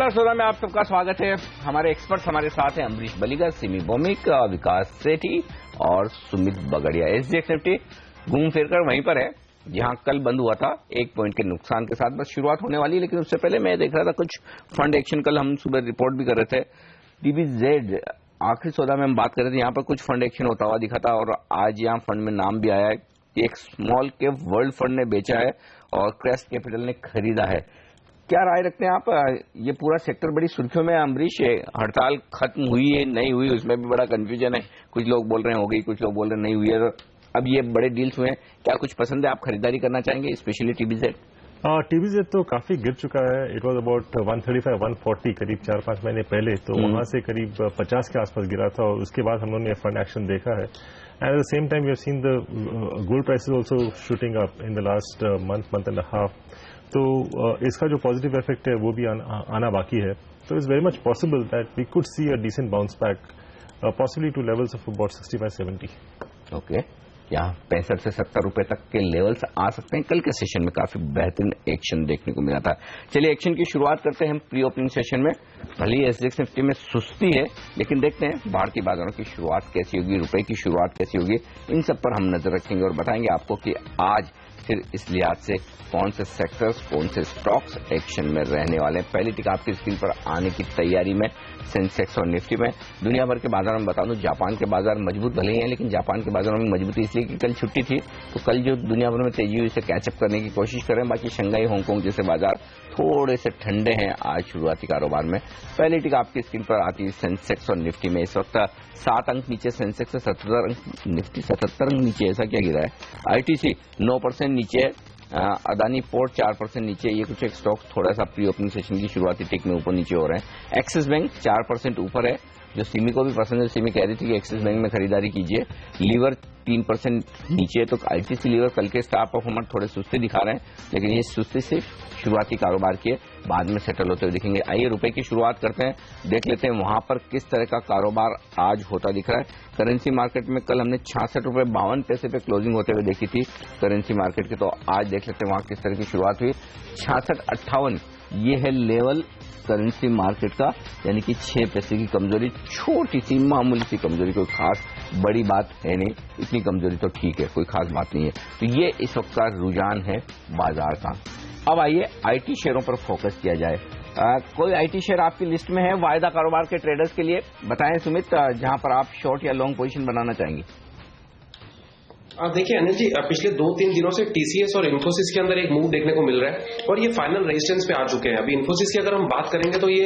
नमस्कार सौदा में आप सबका स्वागत है। हमारे एक्सपर्ट्स हमारे साथ हैं अमरीश बलिगा, सिमी भौमिक, विकास सेठी और सुमित बगड़िया। एसजीएक्स निफ्टी घूम फिर कर वहीं पर है जहां कल बंद हुआ था, 1 पॉइंट के नुकसान के साथ बस शुरुआत होने वाली है। लेकिन उससे पहले मैं देख रहा था कुछ फंड एक्शन, कल हम सुबह रिपोर्ट भी कर रहे थे। डीबीजेड आखिरी सौदा में हम बात कर रहे थे, यहाँ पर कुछ फंड एक्शन होता हुआ दिखा था और आज यहाँ फंड में नाम भी आया है कि एक स्मॉल कैप वर्ल्ड फंड ने बेचा है और क्रेस्ट कैपिटल ने खरीदा है। क्या राय रखते हैं आप? ये पूरा सेक्टर बड़ी सुर्खियों में। अमरीश, हड़ताल खत्म हुई है नहीं हुई उसमें भी बड़ा कंफ्यूजन है। कुछ लोग बोल रहे हैं हो गई, कुछ लोग बोल रहे हैं नहीं हुई है। अब ये बड़े डील्स हुए हैं, क्या कुछ पसंद है? आप खरीदारी करना चाहेंगे स्पेशली टीबीजेड? टीबीजेड तो काफी गिर चुका है। इट वॉज अबाउट 135-140 करीब 4-5 महीने पहले, तो वहां से करीब 50 के आसपास गिरा था और उसके बाद हम लोगों ने फंड एक्शन देखा है। And at the same time we have seen the gold prices also shooting up in the last month and a half. तो इसका जो पॉजिटिव इफेक्ट है वो भी आना बाकी है। तो it's very much possible that we could see a decent bounce back, possibly to levels of about 65-70। Okay, यहाँ 65 से 70 रुपए तक के लेवल्स आ सकते हैं। कल के सेशन में काफी बेहतरीन एक्शन देखने को मिला था। चलिए एक्शन की शुरुआत करते हैं हम प्री ओपनिंग सेशन में। भले ही एसजीएक्स निफ्टी में सुस्ती है, लेकिन देखते हैं भारतीय बाजारों की शुरुआत कैसी होगी, रुपए की शुरुआत कैसी होगी। इन सब पर हम नजर रखेंगे और बताएंगे आपको कि आज फिर इस लिहाज से कौन से सेक्टर्स, कौन से स्टॉक्स एक्शन में रहने वाले हैं। पहली टिक आपकी स्क्रीन पर आने की तैयारी में सेंसेक्स और निफ्टी में। दुनिया भर के बाजारों में बता दूं, जापान के बाजार मजबूत भले ही हैं, लेकिन जापान के बाजारों में मजबूती इसलिए कि कल छुट्टी थी, तो कल जो दुनिया भर में तेजी हुई उसे कैचअप करने की कोशिश करें। बाकी शंघाई, हांगकांग जैसे बाजार थोड़े से ठंडे हैं आज शुरुआती कारोबार में। पहली टिक आपकी स्क्रीन पर आती है सेंसेक्स और निफ्टी में। इस वक्त 7 अंक नीचे सेंसेक्स से 77 अंक, निफ्टी 77 अंक नीचे। ऐसा क्या गिरा है? आईटीसी 9% नीचे है, अदानी पोर्ट 4% नीचे। ये कुछ एक स्टॉक थोड़ा सा प्री ओपनिंग सेशन की शुरुआती टिक में ऊपर नीचे हो रहे हैं। एक्सिस बैंक 4% ऊपर है, जो सिमी को भी पसंद है। सिमी कह रही थी कि एक्सिस बैंक में खरीदारी कीजिए। लीवर 3% नीचे, तो आईटीसी लीवर कल के स्टार परफॉर्मर थोड़े सुस्ती दिखा रहे हैं, लेकिन ये सुस्ती सिर्फ शुरुआती कारोबार की है, बाद में सेटल होते हुए दिखेंगे। आइए रुपए की शुरुआत करते हैं, देख लेते हैं वहां पर किस तरह का कारोबार आज होता दिख रहा है। करेंसी मार्केट में कल हमने 66 रुपए 52 पैसे पे क्लोजिंग होते हुए देखी थी करेंसी मार्केट की, तो आज देख लेते हैं वहां किस तरह की शुरुआत हुई। 66.58 ये है लेवल करेंसी मार्केट का, यानी कि 6 पैसे की कमजोरी, छोटी सी मामूली सी कमजोरी, कोई खास बड़ी बात है नहीं। इतनी कमजोरी तो ठीक है, कोई खास बात नहीं है। तो ये इस वक्त का रुझान है बाजार का। अब आइए आईटी शेयरों पर फोकस किया जाए। कोई आईटी शेयर आपकी लिस्ट में है वायदा कारोबार के ट्रेडर्स के लिए? बताएं सुमित, जहां पर आप शॉर्ट या लॉन्ग पोजीशन बनाना चाहेंगे। देखिए अनिल जी, पिछले 2-3 दिनों से टीसीएस और इन्फोसिस के अंदर एक मूव देखने को मिल रहा है और ये फाइनल रेजिस्टेंस पे आ चुके हैं। अभी इन्फोसिस की अगर हम बात करेंगे तो ये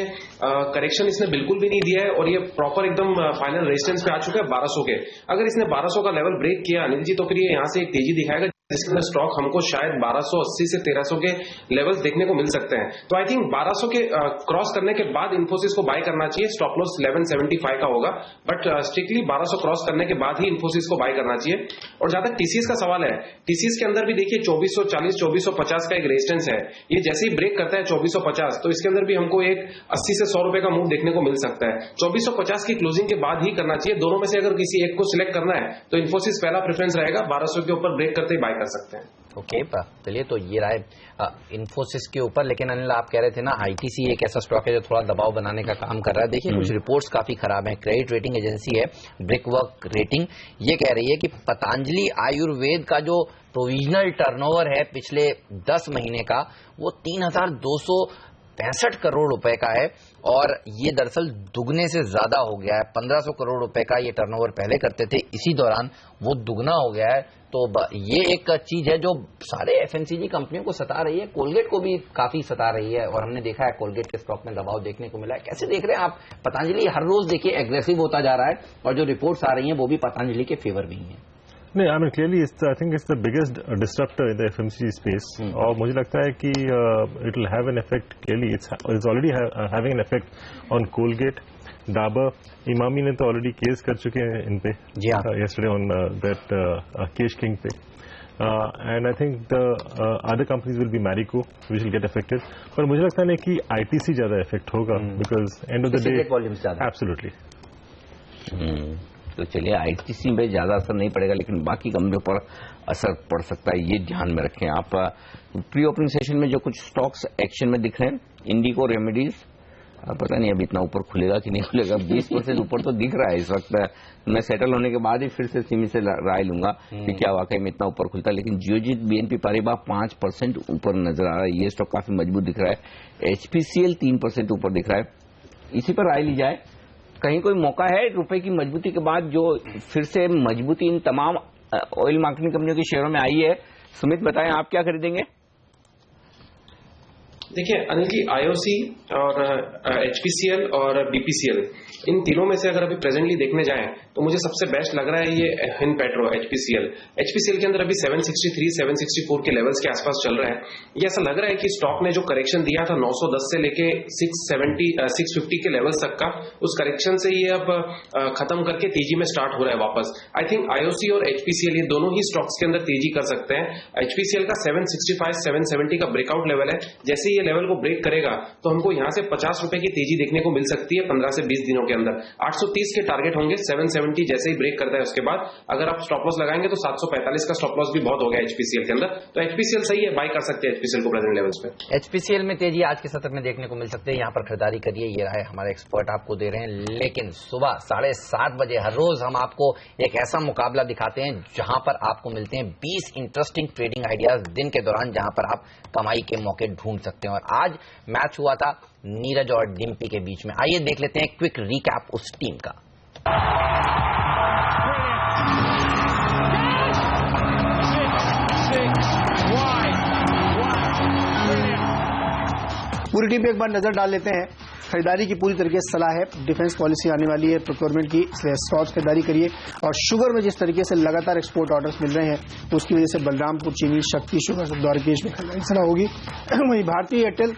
करेक्शन इसने बिल्कुल भी नहीं दिया है और ये प्रॉपर एकदम फाइनल रेजिस्टेंस पे आ चुका है 1200 के। अगर इसने 1200 का लेवल ब्रेक किया अनिल जी, तो फिर ये यहाँ से एक तेजी दिखाएगा, जिसके अंदर स्टॉक हमको शायद 1280 से 1300 के लेवल्स देखने को मिल सकते हैं। तो आई थिंक 1200 के क्रॉस करने के बाद इन्फोसिस को बाय करना चाहिए। स्टॉप लॉस 1175 का होगा, बट स्ट्रिक्टली 1200 क्रॉस करने के बाद ही इन्फोसिस को बाय करना चाहिए। और जहां तक टीसीएस का सवाल है, टीसीएस के अंदर भी देखिए 2440 2450 का एक रेजिस्टेंस है। ये जैसे ही ब्रेक करता है 2450, तो इसके अंदर भी हमको एक 80 से 100 रुपए का मूव देखने को मिल सकता है। 2450 की क्लोजिंग के बाद ही करना चाहिए। दोनों में से अगर किसी एक को सिलेक्ट करना है तो इन्फोसिस पहला प्रेफरेंस रहेगा, 1200 के ऊपर ब्रेक करते ही बाय कर सकते हैं। ओके, चलिए तो ये राय इन्फोसिस के ऊपर। लेकिन अनिल, आप कह रहे थे ना आईटीसी एक ऐसा स्टॉक है जो थोड़ा दबाव बनाने का काम कर रहा है। देखिए कुछ रिपोर्ट्स काफी खराब हैं। क्रेडिट रेटिंग एजेंसी है ब्रिकवर्क रेटिंग, ये कह रही है कि पतंजलि आयुर्वेद का जो प्रोविजनल टर्नओवर है पिछले 10 महीने का, वो 3265 करोड़ रुपए का है और ये दरअसल दुगने से ज्यादा हो गया है। 1500 करोड़ रुपए का ये टर्नओवर पहले करते थे, इसी दौरान वो दुगना हो गया है। तो ये एक चीज है जो सारे एफएमसीजी कंपनियों को सता रही है, कोलगेट को भी काफी सता रही है और हमने देखा है कोलगेट के स्टॉक में दबाव देखने को मिला है। कैसे देख रहे हैं आप? पतंजलि हर रोज देखिए एग्रेसिव होता जा रहा है और जो रिपोर्ट्स आ रही हैं वो भी पतंजलि के फेवर में ही है। नहीं, I mean clearly I think it's the biggest disruptor in the FMCG space और मुझे लगता है कि it will have an effect. Clearly it's already having an effect on Colgate, Dabur. Emami ने तो ऑलरेडी केस कर चुके हैं इन पे yesterday on that Kesh King पे, and I think the other companies will be Marico which will get affected, पर मुझे लगता है कि ITC ज्यादा इफेक्ट होगा because end of the day absolutely। तो चलिए आईटीसी में ज्यादा असर नहीं पड़ेगा, लेकिन बाकी कंपनियों पर असर पड़ सकता है, ये ध्यान में रखें आप। प्री ओपनिंग सेशन में जो कुछ स्टॉक्स एक्शन में दिख रहे हैं, इंडिको रेमेडीज अब पता नहीं अब इतना ऊपर खुलेगा कि नहीं खुलेगा। 20% ऊपर तो दिख रहा है इस वक्त। मैं सेटल होने के बाद ही फिर से सिमी से राय लूंगा कि क्या वाकई में इतना ऊपर खुलता है। लेकिन जियोजित BNP पारिबा 5% ऊपर नजर आ रहा है, ये स्टॉक काफी मजबूत दिख रहा है। HPCL 3% ऊपर दिख रहा है, इसी पर राय ली जाए। कहीं कोई मौका है रुपए की मजबूती के बाद जो फिर से मजबूती इन तमाम ऑयल मार्केटिंग कंपनियों के शेयरों में आई है? सुमित बताएं, आप क्या खरीदेंगे? देखिए अनिल जी, IOC और HPCL और BPCL, इन तीनों में से अगर अभी प्रेजेंटली देखने जाएं तो मुझे सबसे बेस्ट लग रहा है ये हिंदपेट्रो HPCL के अंदर अभी 763 764 के लेवल्स के आसपास चल रहा है। ये ऐसा लग रहा है कि स्टॉक ने जो करेक्शन दिया था 910 से लेके 650 के लेवल्स तक का, उस करेक्शन से ये अब खत्म करके तेजी में स्टार्ट हो रहा है वापस। आई थिंक IOC और HPCL ये दोनों ही स्टॉक्स के अंदर तेजी कर सकते हैं। HPCL का 765 770 का ब्रेकआउट लेवल है, जैसे ये लेवल को ब्रेक करेगा तो हमको यहां से 50 रुपए की तेजी देखने को मिल सकती है 15 से 20 दिनों के अंदर। 830 के टारगेट होंगे, 770 जैसे ही ब्रेक करता है उसके बाद अगर आप स्टॉप लॉस लगाएंगे तो 745 का स्टॉप लॉस भी बहुत हो गया HPCL के अंदर। तो HPCL सही है, बाय कर सकते हैं HPCL को प्रेजेंट लेवल्स पे। HPCL में तेजी आज के सत्र में देखने को मिल सकती है, यहाँ पर खरीदारी करिए, ये राय हमारे एक्सपर्ट आपको दे रहे हैं। लेकिन सुबह 7:30 बजे हर रोज हम आपको एक ऐसा मुकाबला दिखाते हैं जहां पर आपको मिलते हैं 20 इंटरेस्टिंग ट्रेडिंग आइडियाज दिन के दौरान, जहां पर आप कमाई के मौके ढूंढ सकते हैं। और आज मैच हुआ था नीरज और डिम्पी के बीच में, आइए देख लेते हैं क्विक रिकैप उस टीम का। पूरी टीम पे एक बार नजर डाल लेते हैं। खरीदारी की पूरी तरीके से सलाह है, डिफेंस पॉलिसी आने वाली है प्रोक्योरमेंट की, इसलिए स्टॉक्स खरीदारी करिए। और शुगर में जिस तरीके से लगातार एक्सपोर्ट ऑर्डर्स मिल रहे हैं उसकी वजह से बलरामपुर चीनी, शक्ति शुगर, द्वारकेश में खरीदारी सलाह होगी। वहीं भारतीय एयरटेल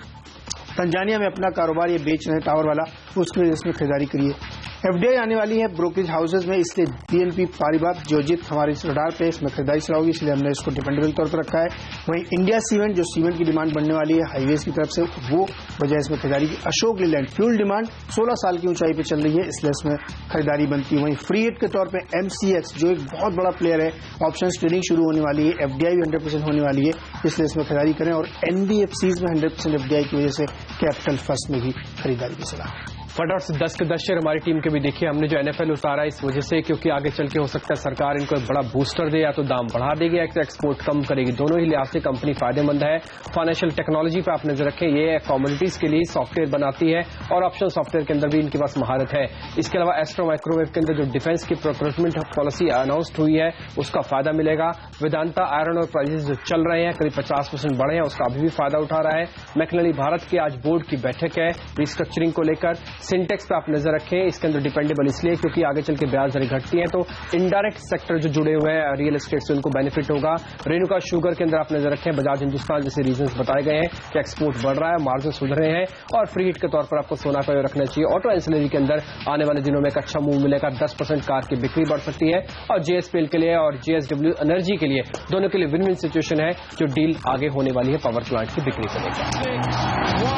तंजानिया में अपना कारोबार ये बेच रहे हैं टावर वाला, उसकी वजह से खरीदारी करिए। FDI आने वाली है ब्रोकरेज हाउसेज में, इसलिए BNP पारिबा जियोजित हमारे इस रडार पे, इसमें खरीदारी सलाह होगी, इसलिए हमने इसको डिपेंडेबल तौर पर रखा है। वहीं इंडिया सीमेंट, जो सीमेंट की डिमांड बढ़ने वाली है हाईवेज की तरफ से, वो वजह इसमें खरीदारी की। अशोक लीलैंड फ्यूल डिमांड 16 साल की ऊंचाई पर चल रही है, इसलिए इसमें खरीदारी बनती है। वहीं फ्री हिट के तौर पर MCX जो एक बहुत बड़ा प्लेयर है, ऑप्शन ट्रेडिंग शुरू होने वाली है, FDI भी 100% होने वाली है, इसलिए इसमें खरीदारी करें। और NBFCs में 100% FDI की वजह से कैपिटल फर्स्ट में भी खरीदारी की सलाह है। फटाफट से 10 के 10 शेयर हमारी टीम के भी देखिए। हमने जो NFL उतारा इस वजह से, क्योंकि आगे चल के हो सकता है सरकार इनको एक बड़ा बूस्टर दे, या तो दाम बढ़ा देगी या एक्सपोर्ट कम करेगी। दोनों ही लिहाज से कंपनी फायदेमंद है। फाइनेंशियल टेक्नोलॉजी पे आप नजर रखें, ये कमोडिटीज के लिए सॉफ्टवेयर बनाती है और ऑप्शन सॉफ्टवेयर के अंदर भी इनके पास महारत है। इसके अलावा एस्ट्रो माइक्रोवेव के अंदर जो डिफेंस की प्रोक्योरमेंट पॉलिसी अनाउंस्ड हुई है उसका फायदा मिलेगा। वेदांता आयरन और प्राइसेस जो चल रहे हैं करीब 50% बढ़े हैं, उसका अभी भी फायदा उठा रहा है। मैक्लेरी भारत की आज बोर्ड की बैठक है रिस्ट्रक्चरिंग को लेकर। सिंटेक्स पे आप नजर रखें, इसके अंदर डिपेंडेबल इसलिए क्योंकि आगे चल के ब्याज दरें घटती हैं तो इनडायरेक्ट सेक्टर जो जुड़े हुए हैं रियल एस्टेट से उनको बेनिफिट होगा। रेणुका शुगर के अंदर आप नजर रखें, बजाज हिंदुस्तान जैसे रीजंस बताए गए हैं कि एक्सपोर्ट बढ़ रहा है, मार्जिन सुधर रहे हैं। और फ्री हिट के तौर पर आपको सोना का रखना चाहिए। ऑटो एंसिलरी के अंदर आने वाले दिनों में एक अच्छा मूव मिलेगा, 10% कार की बिक्री बढ़ सकती है। और JSPL के लिए और JSW एनर्जी के लिए दोनों के लिए विन विन सिचुएशन है, जो डील आगे होने वाली है पावर प्लांट की बिक्री को लेकर।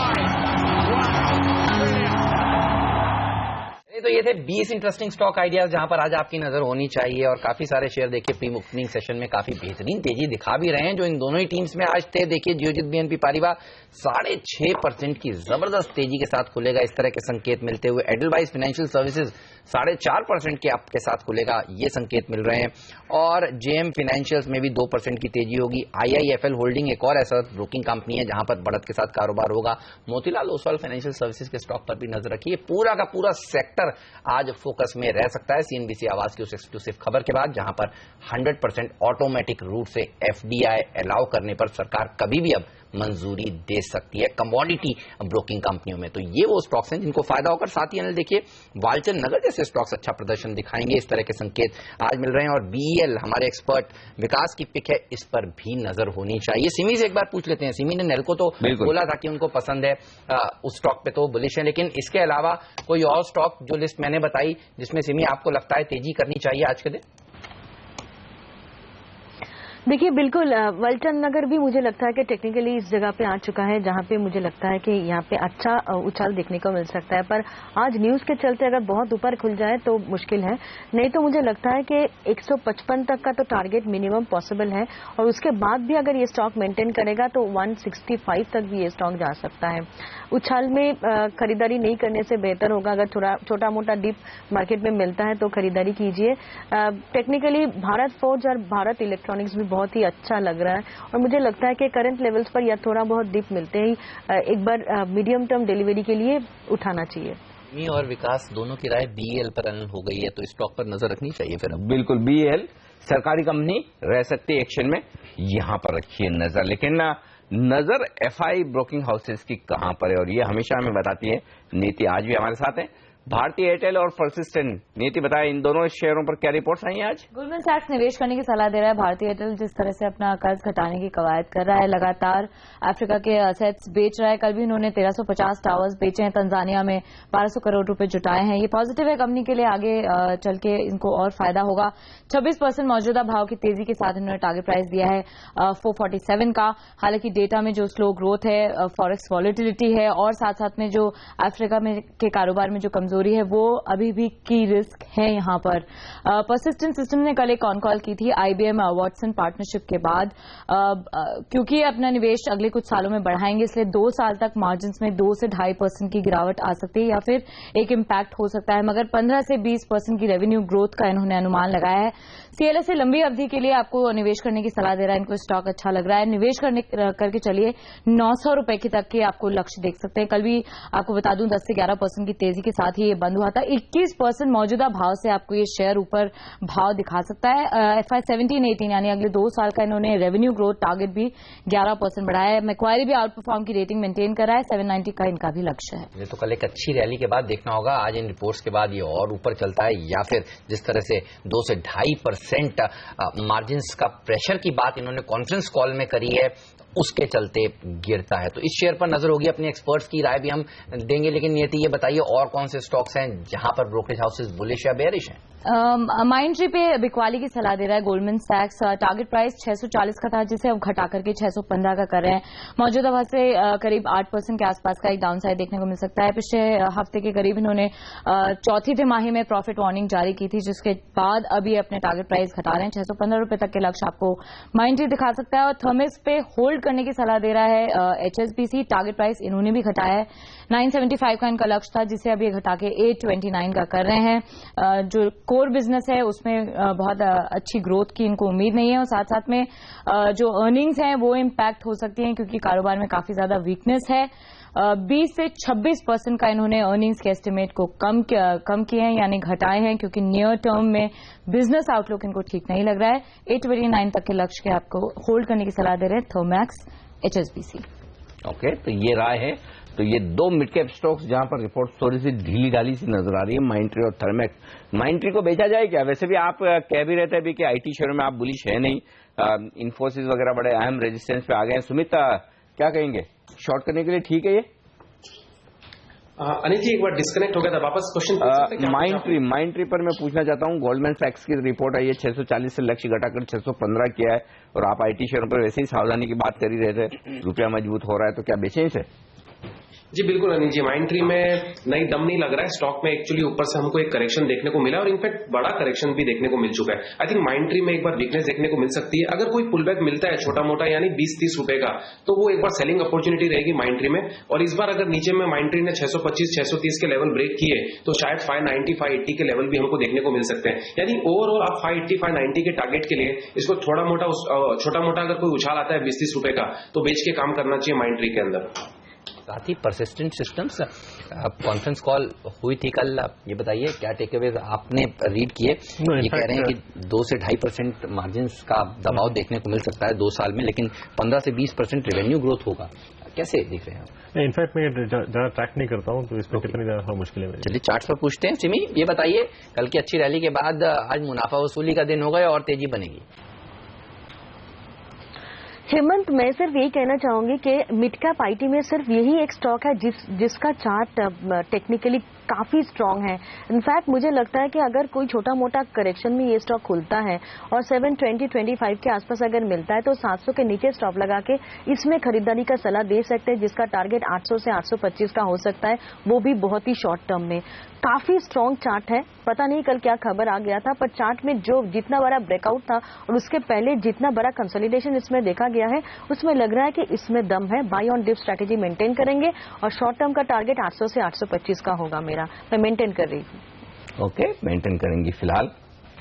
तो ये थे 20 इंटरेस्टिंग स्टॉक आइडियाज जहां पर आज आपकी नजर होनी चाहिए। और काफी सारे शेयर देखिए प्री ओपनिंग सेशन में काफी बेहतरीन तेजी दिखा भी रहे हैं, जो इन दोनों ही टीम्स में आज थे। देखिए जियोजित BNP पारिबा 6.5% की जबरदस्त तेजी के साथ खुलेगा, इस तरह के संकेत मिलते हुए। एडलवाइस फाइनेंशियल सर्विसेज 4.5% के अप के साथ खुलेगा, ये संकेत मिल रहे हैं। और JM फाइनेंशियल्स में भी 2% की तेजी होगी। IIFL होल्डिंग एक और ऐसा ब्रोकिंग कंपनी है जहां पर बढ़त के साथ कारोबार होगा। मोतीलाल ओसवाल फाइनेंशियल सर्विसेज के स्टॉक पर भी नजर रखिए। पूरा का पूरा सेक्टर आज फोकस में रह सकता है CNBC आवाज की उस एक्सक्लूसिव खबर के बाद, जहां पर 100% ऑटोमेटिक रूट से FDI अलाउ करने पर सरकार कभी भी अब मंजूरी दे सकती है कमोडिटी ब्रोकिंग कंपनियों में। तो ये वो स्टॉक्स हैं जिनको फायदा होकर। साथ ही देखिए वालचंद नगर जैसे स्टॉक्स अच्छा प्रदर्शन दिखाएंगे, इस तरह के संकेत आज मिल रहे हैं। और BEL हमारे एक्सपर्ट विकास की पिक है, इस पर भी नजर होनी चाहिए। सिमी से एक बार पूछ लेते हैं। सिमी ने नेल्को तो बोला था कि उनको पसंद है, उस स्टॉक पे तो बुलिश है, लेकिन इसके अलावा कोई और स्टॉक जो लिस्ट मैंने बताई जिसमें सिमी आपको लगता है तेजी करनी चाहिए आज के दिन? देखिए बिल्कुल वल्टन नगर भी मुझे लगता है कि टेक्निकली इस जगह पे आ चुका है जहां पे मुझे लगता है कि यहाँ पे अच्छा उछाल देखने को मिल सकता है, पर आज न्यूज के चलते अगर बहुत ऊपर खुल जाए तो मुश्किल है, नहीं तो मुझे लगता है कि 155 तक का तो टारगेट मिनिमम पॉसिबल है और उसके बाद भी अगर ये स्टॉक मेंटेन करेगा तो 165 तक भी ये स्टॉक जा सकता है। उछाल में खरीदारी नहीं करने से बेहतर होगा, अगर थोड़ा छोटा मोटा डिप मार्केट में मिलता है तो खरीदारी कीजिए। टेक्निकली भारत फोर्ज और भारत इलेक्ट्रॉनिक्स भी बहुत ही अच्छा लग रहा है और मुझे लगता है कि करंट लेवल्स पर या थोड़ा बहुत डिप मिलते ही एक बार मीडियम टर्म डिलीवरी के लिए उठाना चाहिए। मी और विकास दोनों की राय बीएल पर हो गई है, तो स्टॉक पर नजर रखनी चाहिए फिर। बिल्कुल बीएल सरकारी कंपनी रह सकती है एक्शन में, यहां पर रखिए नजर। लेकिन नजर एफआई ब्रोकिंग हाउसेस की कहां पर है और ये हमेशा हमें बताती है नीति। आज भी हमारे साथ है भारतीय एयरटेल और पर्सिस्टेंट। नीति बताए इन दोनों शेयरों पर क्या रिपोर्ट्स आई हैं आज? गोल्डमैन सैक्स निवेश करने की सलाह दे रहा है। भारतीय एयरटेल जिस तरह से अपना कर्ज घटाने की कवायद कर रहा है, लगातार अफ्रीका के असेट्स बेच रहा है। कल भी उन्होंने 1350 टावर्स बेचे हैं, तंजानिया में 1200 करोड़ रुपए जुटाए हैं। ये पॉजिटिव है कंपनी के लिए, आगे चल के इनको और फायदा होगा। 26% मौजूदा भाव की तेजी के साथ इन्होंने टारगेट प्राइस दिया है 447 का। हालांकि डेटा में जो स्लो ग्रोथ है, फॉरेक्स वॉलेटिलिटी है और साथ साथ में जो अफ्रीका में के कारोबार में जो कमजोरी है वो अभी भी की रिस्क है यहाँ पर। पर्सिस्टेंट सिस्टम ने कल एक ऑन कॉल की थी आईबीएम वॉटसन पार्टनरशिप के बाद, क्योंकि अपना निवेश अगले कुछ सालों में बढ़ाएंगे, इसलिए 2 साल तक मार्जिन में 2 से 2.5% की गिरावट आ सकती है या फिर एक इम्पैक्ट हो सकता है, मगर 15 से 20% की रेवेन्यू ग्रोथ का इन्होंने अनुमान लगाया है। सीएलएस से लंबी अवधि के लिए आपको निवेश करने की सलाह दे रहा है। इनको स्टॉक अच्छा लग रहा है, निवेश करके चलिए 900 रुपए की तक के आपको लक्ष्य देख सकते हैं। कल भी आपको बता दूं 10 से 11% की तेजी के साथ ही ये बंद हुआ था। 21% मौजूदा भाव से आपको ये शेयर ऊपर भाव दिखा सकता है। FY 17-18 यानी अगले 2 साल का इन्होंने रेवेन्यू ग्रोथ टारगेट भी 11% बढ़ाया है। मैक्वायरी भी आउट परफॉर्म की रेटिंग मेंटेन कर रहा है, 790 का इनका भी लक्ष्य है। ये तो कल एक अच्छी रैली के बाद देखना होगा आज इन रिपोर्ट्स के बाद ये और ऊपर चलता है या फिर जिस तरह से 2 से 2.5% मार्जिन्स का प्रेशर की बात इन्होंने कॉन्फ्रेंस कॉल में करी है, उसके चलते गिरता है। तो इस शेयर पर नजर होगी, अपने एक्सपर्ट्स की राय भी हम देंगे। लेकिन नियति ये बताइए और कौन से स्टॉक्स हैं जहां पर ब्रोकरेज हाउसेस बुलिश या बेयरिश हैं? माइंट्री पे बिकवाली की सलाह दे रहा है गोल्डमैन सैक्स। टारगेट प्राइस 640 का था जिसे अब घटा करके 615 का कर रहे हैं। मौजूदा भाव से करीब 8% के आसपास का एक डाउन साइड देखने को मिल सकता है। पिछले हफ्ते के करीब इन्होंने चौथी तिमाही में प्रॉफिट वार्निंग जारी की थी, जिसके बाद अभी अपने टारगेट प्राइस घटा रहे हैं। 615 रुपए तक के लक्ष्य आपको माइंट्री दिखा सकता है। और थर्मिक्स पे होल्ड करने की सलाह दे रहा है HSBC। टारगेट प्राइस इन्होंने भी घटाया है, 975 का इनका लक्ष्य था जिसे अभी घटा के 829 का कर रहे हैं। जो कोर बिजनेस है उसमें बहुत अच्छी ग्रोथ की इनको उम्मीद नहीं है और साथ साथ में जो अर्निंग्स हैं वो इम्पैक्ट हो सकती हैं क्योंकि कारोबार में काफी ज्यादा वीकनेस है। 20 से 26% का इन्होंने अर्निंग्स के एस्टिमेट को कम किए हैं यानी घटाए हैं, क्योंकि नियर टर्म में बिजनेस आउटलुक इनको ठीक नहीं लग रहा है। 829 तक के लक्ष्य के आपको होल्ड करने की सलाह दे रहे हैं थर्मैक्स HSBC। ओके, तो ये राय है। तो ये 2 मिड कैप स्टॉक्स जहां पर रिपोर्ट थोड़ी सी ढीली ढाली सी नजर आ रही है, माइंट्री और थर्मैक्स। माइंट्री को बेचा जाए क्या? वैसे भी आप कह भी रहते हैं कि आईटी शेयरों में आप बुलिश है नहीं, इन्फोसिस वगैरह बड़े अहम रेजिस्टेंस पे आ गए हैं। सुमित क्या कहेंगे, शॉर्ट करने के लिए ठीक है ये? अनिल जी एक बार डिस्कनेक्ट हो गया था, वापस क्वेश्चन। माइंट्री पर मैं पूछना चाहता हूं, गोल्डमैन सैक्स की रिपोर्ट आई है 640 से लक्ष्य घटाकर 615 किया है और आप आईटी शेयरों पर वैसे ही सावधानी की बात कर ही रहे थे, रुपया मजबूत हो रहा है, तो क्या बेचें इसे? जी बिल्कुल अनिल जी, माइंट्री में नई दम नहीं लग रहा है। स्टॉक में एक्चुअली ऊपर से हमको एक करेक्शन देखने को मिला और इनफैक्ट बड़ा करेक्शन भी देखने को मिल चुका है। आई थिंक माइंट्री में एक बार वीकनेस देखने को मिल सकती है। अगर कोई पुलबैक मिलता है छोटा मोटा यानी 20-30 रुपए का, तो वो एक बार सेलिंग अपॉर्चुनिटी रहेगी माइंट्री में। और इस बार अगर नीचे में माइंट्री ने 625-630 के लेवल ब्रेक किए तो शायद 590-580 के लेवल भी हमको देखने को मिल सकते हैं। यानी ओवरऑल आप 580-590 के टारगेट के लिए इसको छोटा मोटा अगर कोई उछाल आता है 20-30 रुपए का तो बेच के काम करना चाहिए माइंट्री के अंदर। साथ ही परसिस्टेंट सिस्टम्स कॉन्फ्रेंस कॉल हुई थी कल, ये बताइए क्या टेकअवेज आपने रीड किए? ये कह रहे हैं कि 2 से 2.5% मार्जिन का दबाव देखने को मिल सकता है 2 साल में, लेकिन 15 से 20% रेवेन्यू ग्रोथ होगा। कैसे दिख रहे हैं? इनफैक्ट मैं ज्यादा ट्रैक नहीं करता हूँ तो इसमें कितनी ज्यादा मुश्किल है। चलिए चार्ट्स पर पूछते हैं। सिमी ये बताइए, कल की अच्छी रैली के बाद आज मुनाफा वसूली का दिन होगा और तेजी बनेगी? हेमंत, मैं सिर्फ यही कहना चाहूंगी कि मिड कैप आईटी में सिर्फ यही एक स्टॉक है जिसका चार्ट टेक्निकली काफी स्ट्रांग है। इनफैक्ट मुझे लगता है कि अगर कोई छोटा मोटा करेक्शन में ये स्टॉक खुलता है और 720-25 के आसपास अगर मिलता है तो 700 के नीचे स्टॉप लगा के इसमें खरीदारी का सलाह दे सकते हैं, जिसका टारगेट 800 से 825 का हो सकता है, वो भी बहुत ही शॉर्ट टर्म में। काफी स्ट्रांग चार्ट है, पता नहीं कल क्या खबर आ गया था, पर चार्ट में जो जितना बड़ा ब्रेकआउट था और उसके पहले जितना बड़ा कंसोलिडेशन इसमें देखा गया है, उसमें लग रहा है कि इसमें दम है। Buy on dip strategy maintain करेंगे और शॉर्ट टर्म का टारगेट 800 से 825 का होगा मेरा, मैं मेंटेन कर रही हूँ। ओके, मेंटेन करेंगी फिलहाल,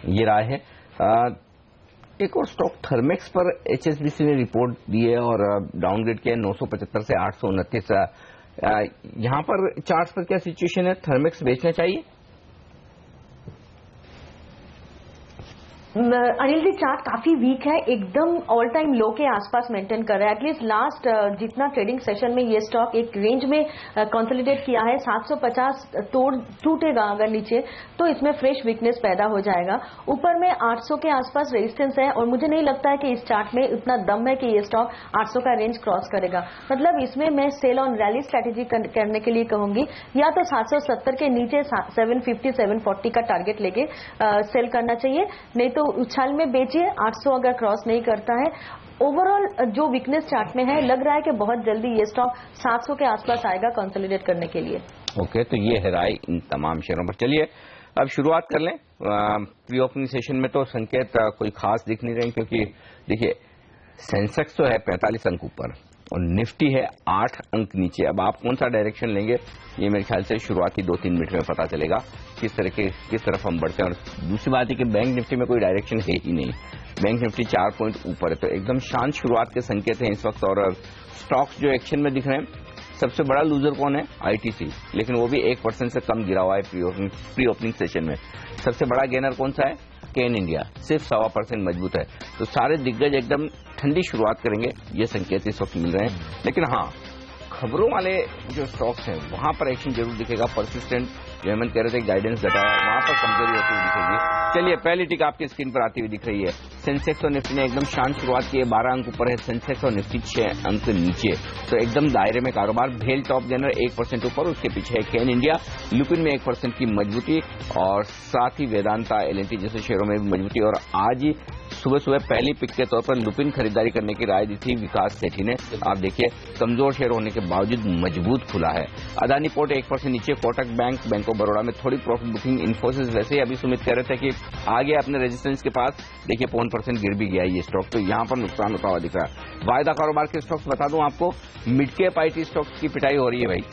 ये राय है। एक और स्टॉक थर्मेक्स पर HSBC ने रिपोर्ट दी है और डाउनग्रेड किया 975 से 829। यहां पर चार्ट्स पर क्या सिचुएशन है, थर्मेक्स बेचना चाहिए? अनिल जी, चार्ट काफी वीक है, एकदम ऑल टाइम लो के आसपास मेंटेन कर रहा है। एटलीस्ट लास्ट जितना ट्रेडिंग सेशन में ये स्टॉक एक रेंज में कंसोलिडेट किया है, 750 टूटेगा अगर नीचे तो इसमें फ्रेश वीकनेस पैदा हो जाएगा। ऊपर में 800 के आसपास रेजिस्टेंस है और मुझे नहीं लगता है कि इस चार्ट में इतना दम है कि ये स्टॉक 800 का रेंज क्रॉस करेगा। मतलब इसमें मैं सेल ऑन रैली स्ट्रैटेजी करने के लिए कहूंगी, या तो 770 के नीचे 750-740 का टारगेट लेके सेल करना चाहिए, नहीं तो उछाल में बेचिए 800 अगर क्रॉस नहीं करता है। ओवरऑल जो वीकनेस चार्ट में है, लग रहा है कि बहुत जल्दी ये स्टॉक 700 के आसपास आएगा कंसोलिडेट करने के लिए। ओके, तो ये है राय इन तमाम शेयरों पर। चलिए अब शुरुआत कर लें। प्री ओपनिंग सेशन में तो संकेत कोई खास दिख नहीं रहे, क्योंकि देखिए सेंसेक्स तो है 45 अंक ऊपर और निफ्टी है 8 अंक नीचे। अब आप कौन सा डायरेक्शन लेंगे, ये मेरे ख्याल से शुरुआती 2-3 मिनट में पता चलेगा किस तरफ हम बढ़ते हैं। और दूसरी बात है कि बैंक निफ्टी में कोई डायरेक्शन है ही नहीं, बैंक निफ्टी 4 पॉइंट ऊपर है, तो एकदम शांत शुरुआत के संकेत हैं इस वक्त। और स्टॉक्स जो एक्शन में दिख रहे हैं, सबसे बड़ा लूजर कौन है, ITC, लेकिन वो भी 1% से कम गिरा हुआ है प्री ओपनिंग सेशन में। सबसे बड़ा गेनर कौन सा है, केन इंडिया, सिर्फ 1.25% मजबूत है। तो सारे दिग्गज एकदम ठंडी शुरुआत करेंगे, ये संकेत इस वक्त मिल रहे हैं। लेकिन हाँ, खबरों वाले जो स्टॉक्स हैं वहां पर एक्शन जरूर दिखेगा। परसिस्टेंट जो हेमंत कह रहे थे गाइडेंस घटाया, वहां पर कमजोरी होती हुई दिखेगी। चलिए पहली टिक आपकी स्क्रीन पर आती हुई दिख रही है। सेंसेक्स और निफ्टी ने एकदम शांत शुरुआत की है, 12 अंक ऊपर है सेंसेक्स और निफ्टी 6 अंक नीचे, तो एकदम दायरे में कारोबार। भेल टॉप गेनर 1% ऊपर, उसके पीछे है केन इंडिया, लुपिन में 1% की मजबूती और साथ ही वेदांता, L&T जैसे शेयरों में भी मजबूती। और आज सुबह सुबह पहली पिक के तौर पर लुपिन खरीदारी करने की राय दी थी विकास सेठी ने। आप देखिए कमजोर शेयर होने के बावजूद मजबूत खुला है। अदानी पोर्ट 1% नीचे, कोटक बैंक ऑफ बड़ौदा में थोड़ी प्रॉफिट बुकिंग। इन्फोसिस वैसे ही अभी सुमित कह रहे थे कि आगे अपने रेजिस्टेंस के पास, देखिए 0.5% गिर भी गया ये स्टॉक, तो यहां पर नुकसान होता हुआ दिख रहा है। वायदा कारोबार के स्टॉक्स बता दूं आपको, मिड कैप IT स्टॉक्स की पिटाई हो रही है भाई।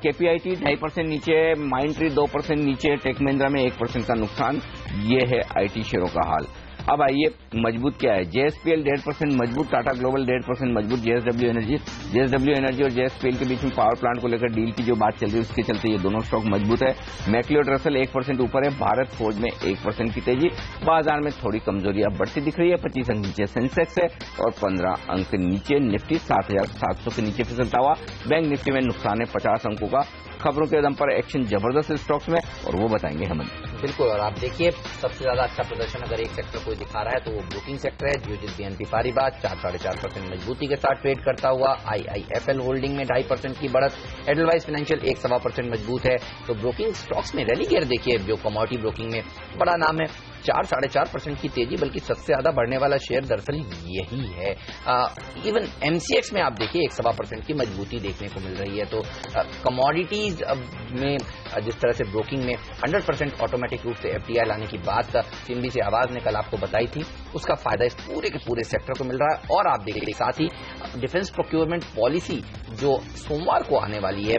KPIT 2.5% नीचे, माइंडट्री 2% नीचे, टेक महिंद्रा में 1% का नुकसान। ये है IT शेयरों का हाल। अब आइए मजबूत क्या है, JSPL 1.5% मजबूत, टाटा ग्लोबल 1.5% मजबूत, JSW एनर्जी और JSPL के बीच में पावर प्लांट को लेकर डील की जो बात चल रही है उसके चलते ये दोनों स्टॉक मजबूत है। मैक्लियोड रसल 1% ऊपर है, भारत फोर्ज में 1% की तेजी। बाजार में थोड़ी कमजोरी अब बढ़ती दिख रही है, 25 अंक नीचे सेंसेक्स है और 15 अंक नीचे निफ्टी 7,700 के नीचे फिसलता हुआ। बैंक निफ्टी में नुकसान है 50 अंकों का। खबरों के दम पर एक्शन जबरदस्त स्टॉक्स में, और वो बताएंगे हेमंत। बिल्कुल, और आप देखिए सबसे ज्यादा अच्छा प्रदर्शन अगर एक सेक्टर कोई दिखा रहा है तो वो ब्रोकिंग सेक्टर है। जियोजित BNP पारिबात 4-4.5% मजबूती के साथ ट्रेड करता हुआ। IIFL होल्डिंग में 2.5% की बढ़त। एडलवाइस फाइनेंशियल 1.25% मजबूत है। तो ब्रोकिंग स्टॉक्स में रैली गियर देखिए, जो कमोडिटी ब्रोकिंग में बड़ा नाम है, 4-4.5% की तेजी, बल्कि सबसे ज्यादा बढ़ने वाला शेयर दरअसल यही है। इवन MCX में आप देखिए 1.25% की मजबूती देखने को मिल रही है। तो कमोडिटीज में जिस तरह से ब्रोकिंग में 100% ऑटोमेटिक रूप से FDI लाने की बात सिंबी से आवाज ने कल आपको बताई थी, उसका फायदा इस पूरे के पूरे सेक्टर को मिल रहा है। और आप देखिए साथ ही डिफेंस प्रोक्योरमेंट पॉलिसी जो सोमवार को आने वाली है,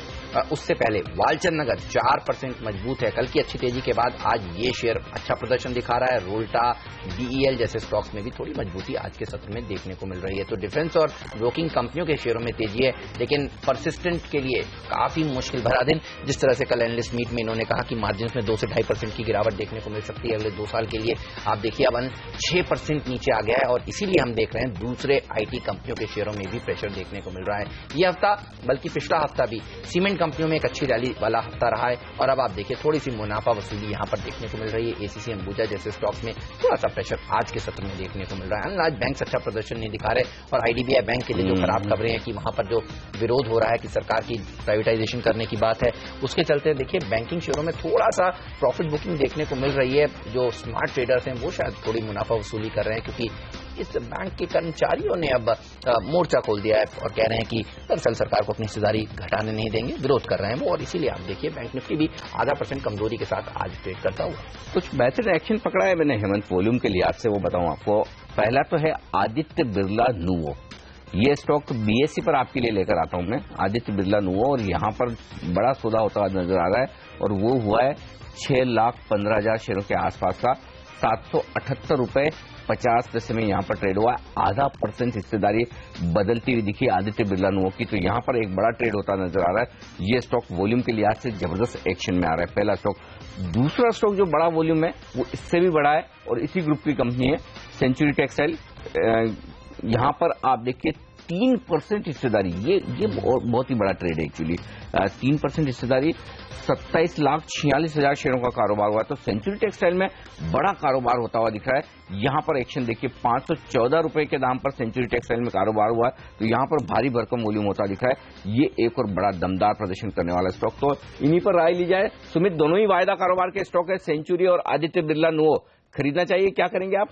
उससे पहले वालचंद नगर 4% मजबूत है। कल की अच्छी तेजी के बाद आज ये शेयर अच्छा प्रदर्शन दिखा रहा है। रोल्टा, DEL जैसे स्टॉक्स में भी थोड़ी मजबूती आज के सत्र में देखने को मिल रही है। तो डिफेंस और ब्रोकिंग कंपनियों के शेयरों में तेजी है, लेकिन परसिस्टेंट के लिए काफी मुश्किल भरा दिन। जिस तरह से कल एनालिस्ट मीट में इन्होंने कहा कि मार्जिन में 2 से 2.5% की गिरावट देखने को मिल सकती है अगले 2 साल के लिए। आप देखिए अब 6% नीचे आ गया है और इसीलिए हम देख रहे हैं दूसरे IT कंपनियों के शेयरों में भी प्रेशर देखने को मिल रहा है। ये हफ्ता बल्कि पिछला हफ्ता भी सीमेंट कंपनियों में एक अच्छी रैली वाला हफ्ता रहा है और अब आप देखिए थोड़ी सी मुनाफा वसूली यहाँ पर देखने को मिल रही है। एसीसी अंबुजा जैसे स्टॉक्स में थोड़ा सा प्रेशर आज के सत्र में देखने को मिल रहा है। आज बैंक अच्छा प्रदर्शन नहीं दिखा रहे और आईडीबीआई बैंक के लिए जो खराब खबरें हैं कि वहां पर जो विरोध हो रहा है कि सरकार की प्राइवेटाइजेशन करने की बात है, उसके चलते देखिए बैंकिंग शेयरों में थोड़ा सा प्रॉफिट बुकिंग देखने को मिल रही है। जो स्मार्ट ट्रेडर्स हैं वो शायद थोड़ी मुनाफा वसूली कर रहे हैं क्योंकि इस बैंक के कर्मचारियों ने अब मोर्चा खोल दिया है और कह रहे हैं कि दरअसल सरकार को अपनी हिस्सेदारी घटाने नहीं देंगे, विरोध कर रहे हैं वो। और इसीलिए आप देखिए बैंक निफ्टी भी 0.5% कमजोरी के साथ आज ट्रेड करता हुआ। कुछ बेहतर एक्शन पकड़ा है मैंने हेमंत वॉल्यूम के लिहाज से, वो बताऊं आपको। पहला तो है आदित्य बिरला नुवो, ये स्टॉक बीएससी पर आपके लिए लेकर आता हूं मैं, आदित्य बिरला नुवो, और यहां पर बड़ा सौदा होता हुआ नजर आ रहा है और वो हुआ है 6,15,000 शेयरों के आसपास का। 778.50 पैसे में यहां पर ट्रेड हुआ है। 0.5% हिस्सेदारी बदलती हुई दिखी आदित्य बिरला नुवो की, तो यहां पर एक बड़ा ट्रेड होता नजर आ रहा है। ये स्टॉक वॉल्यूम के लिहाज से जबरदस्त एक्शन में आ रहा है, पहला स्टॉक। दूसरा स्टॉक जो बड़ा वॉल्यूम है वो इससे भी बड़ा है और इसी ग्रुप की कंपनी है सेंचुरी टेक्सटाइल। यहां पर आप देखिए 3% हिस्सेदारी, ये बहुत ही बड़ा ट्रेड है एक्चुअली। 3% हिस्सेदारी, 27,46,000 शेयरों का कारोबार हुआ। तो सेंचुरी टेक्सटाइल में बड़ा कारोबार होता हुआ दिख रहा है। यहां पर एक्शन देखिए 514 रुपए के दाम पर सेंचुरी टेक्सटाइल में कारोबार हुआ है, तो यहां पर भारी भरकम वॉल्यूम होता दिख रहा है। ये एक और बड़ा दमदार प्रदर्शन करने वाला स्टॉक, तो इन्हीं पर राय ली जाए। सुमित, दोनों ही वायदा कारोबार के स्टॉक है, सेंचुरी और आदित्य बिरला नुवो। खरीदना चाहिए, क्या करेंगे आप?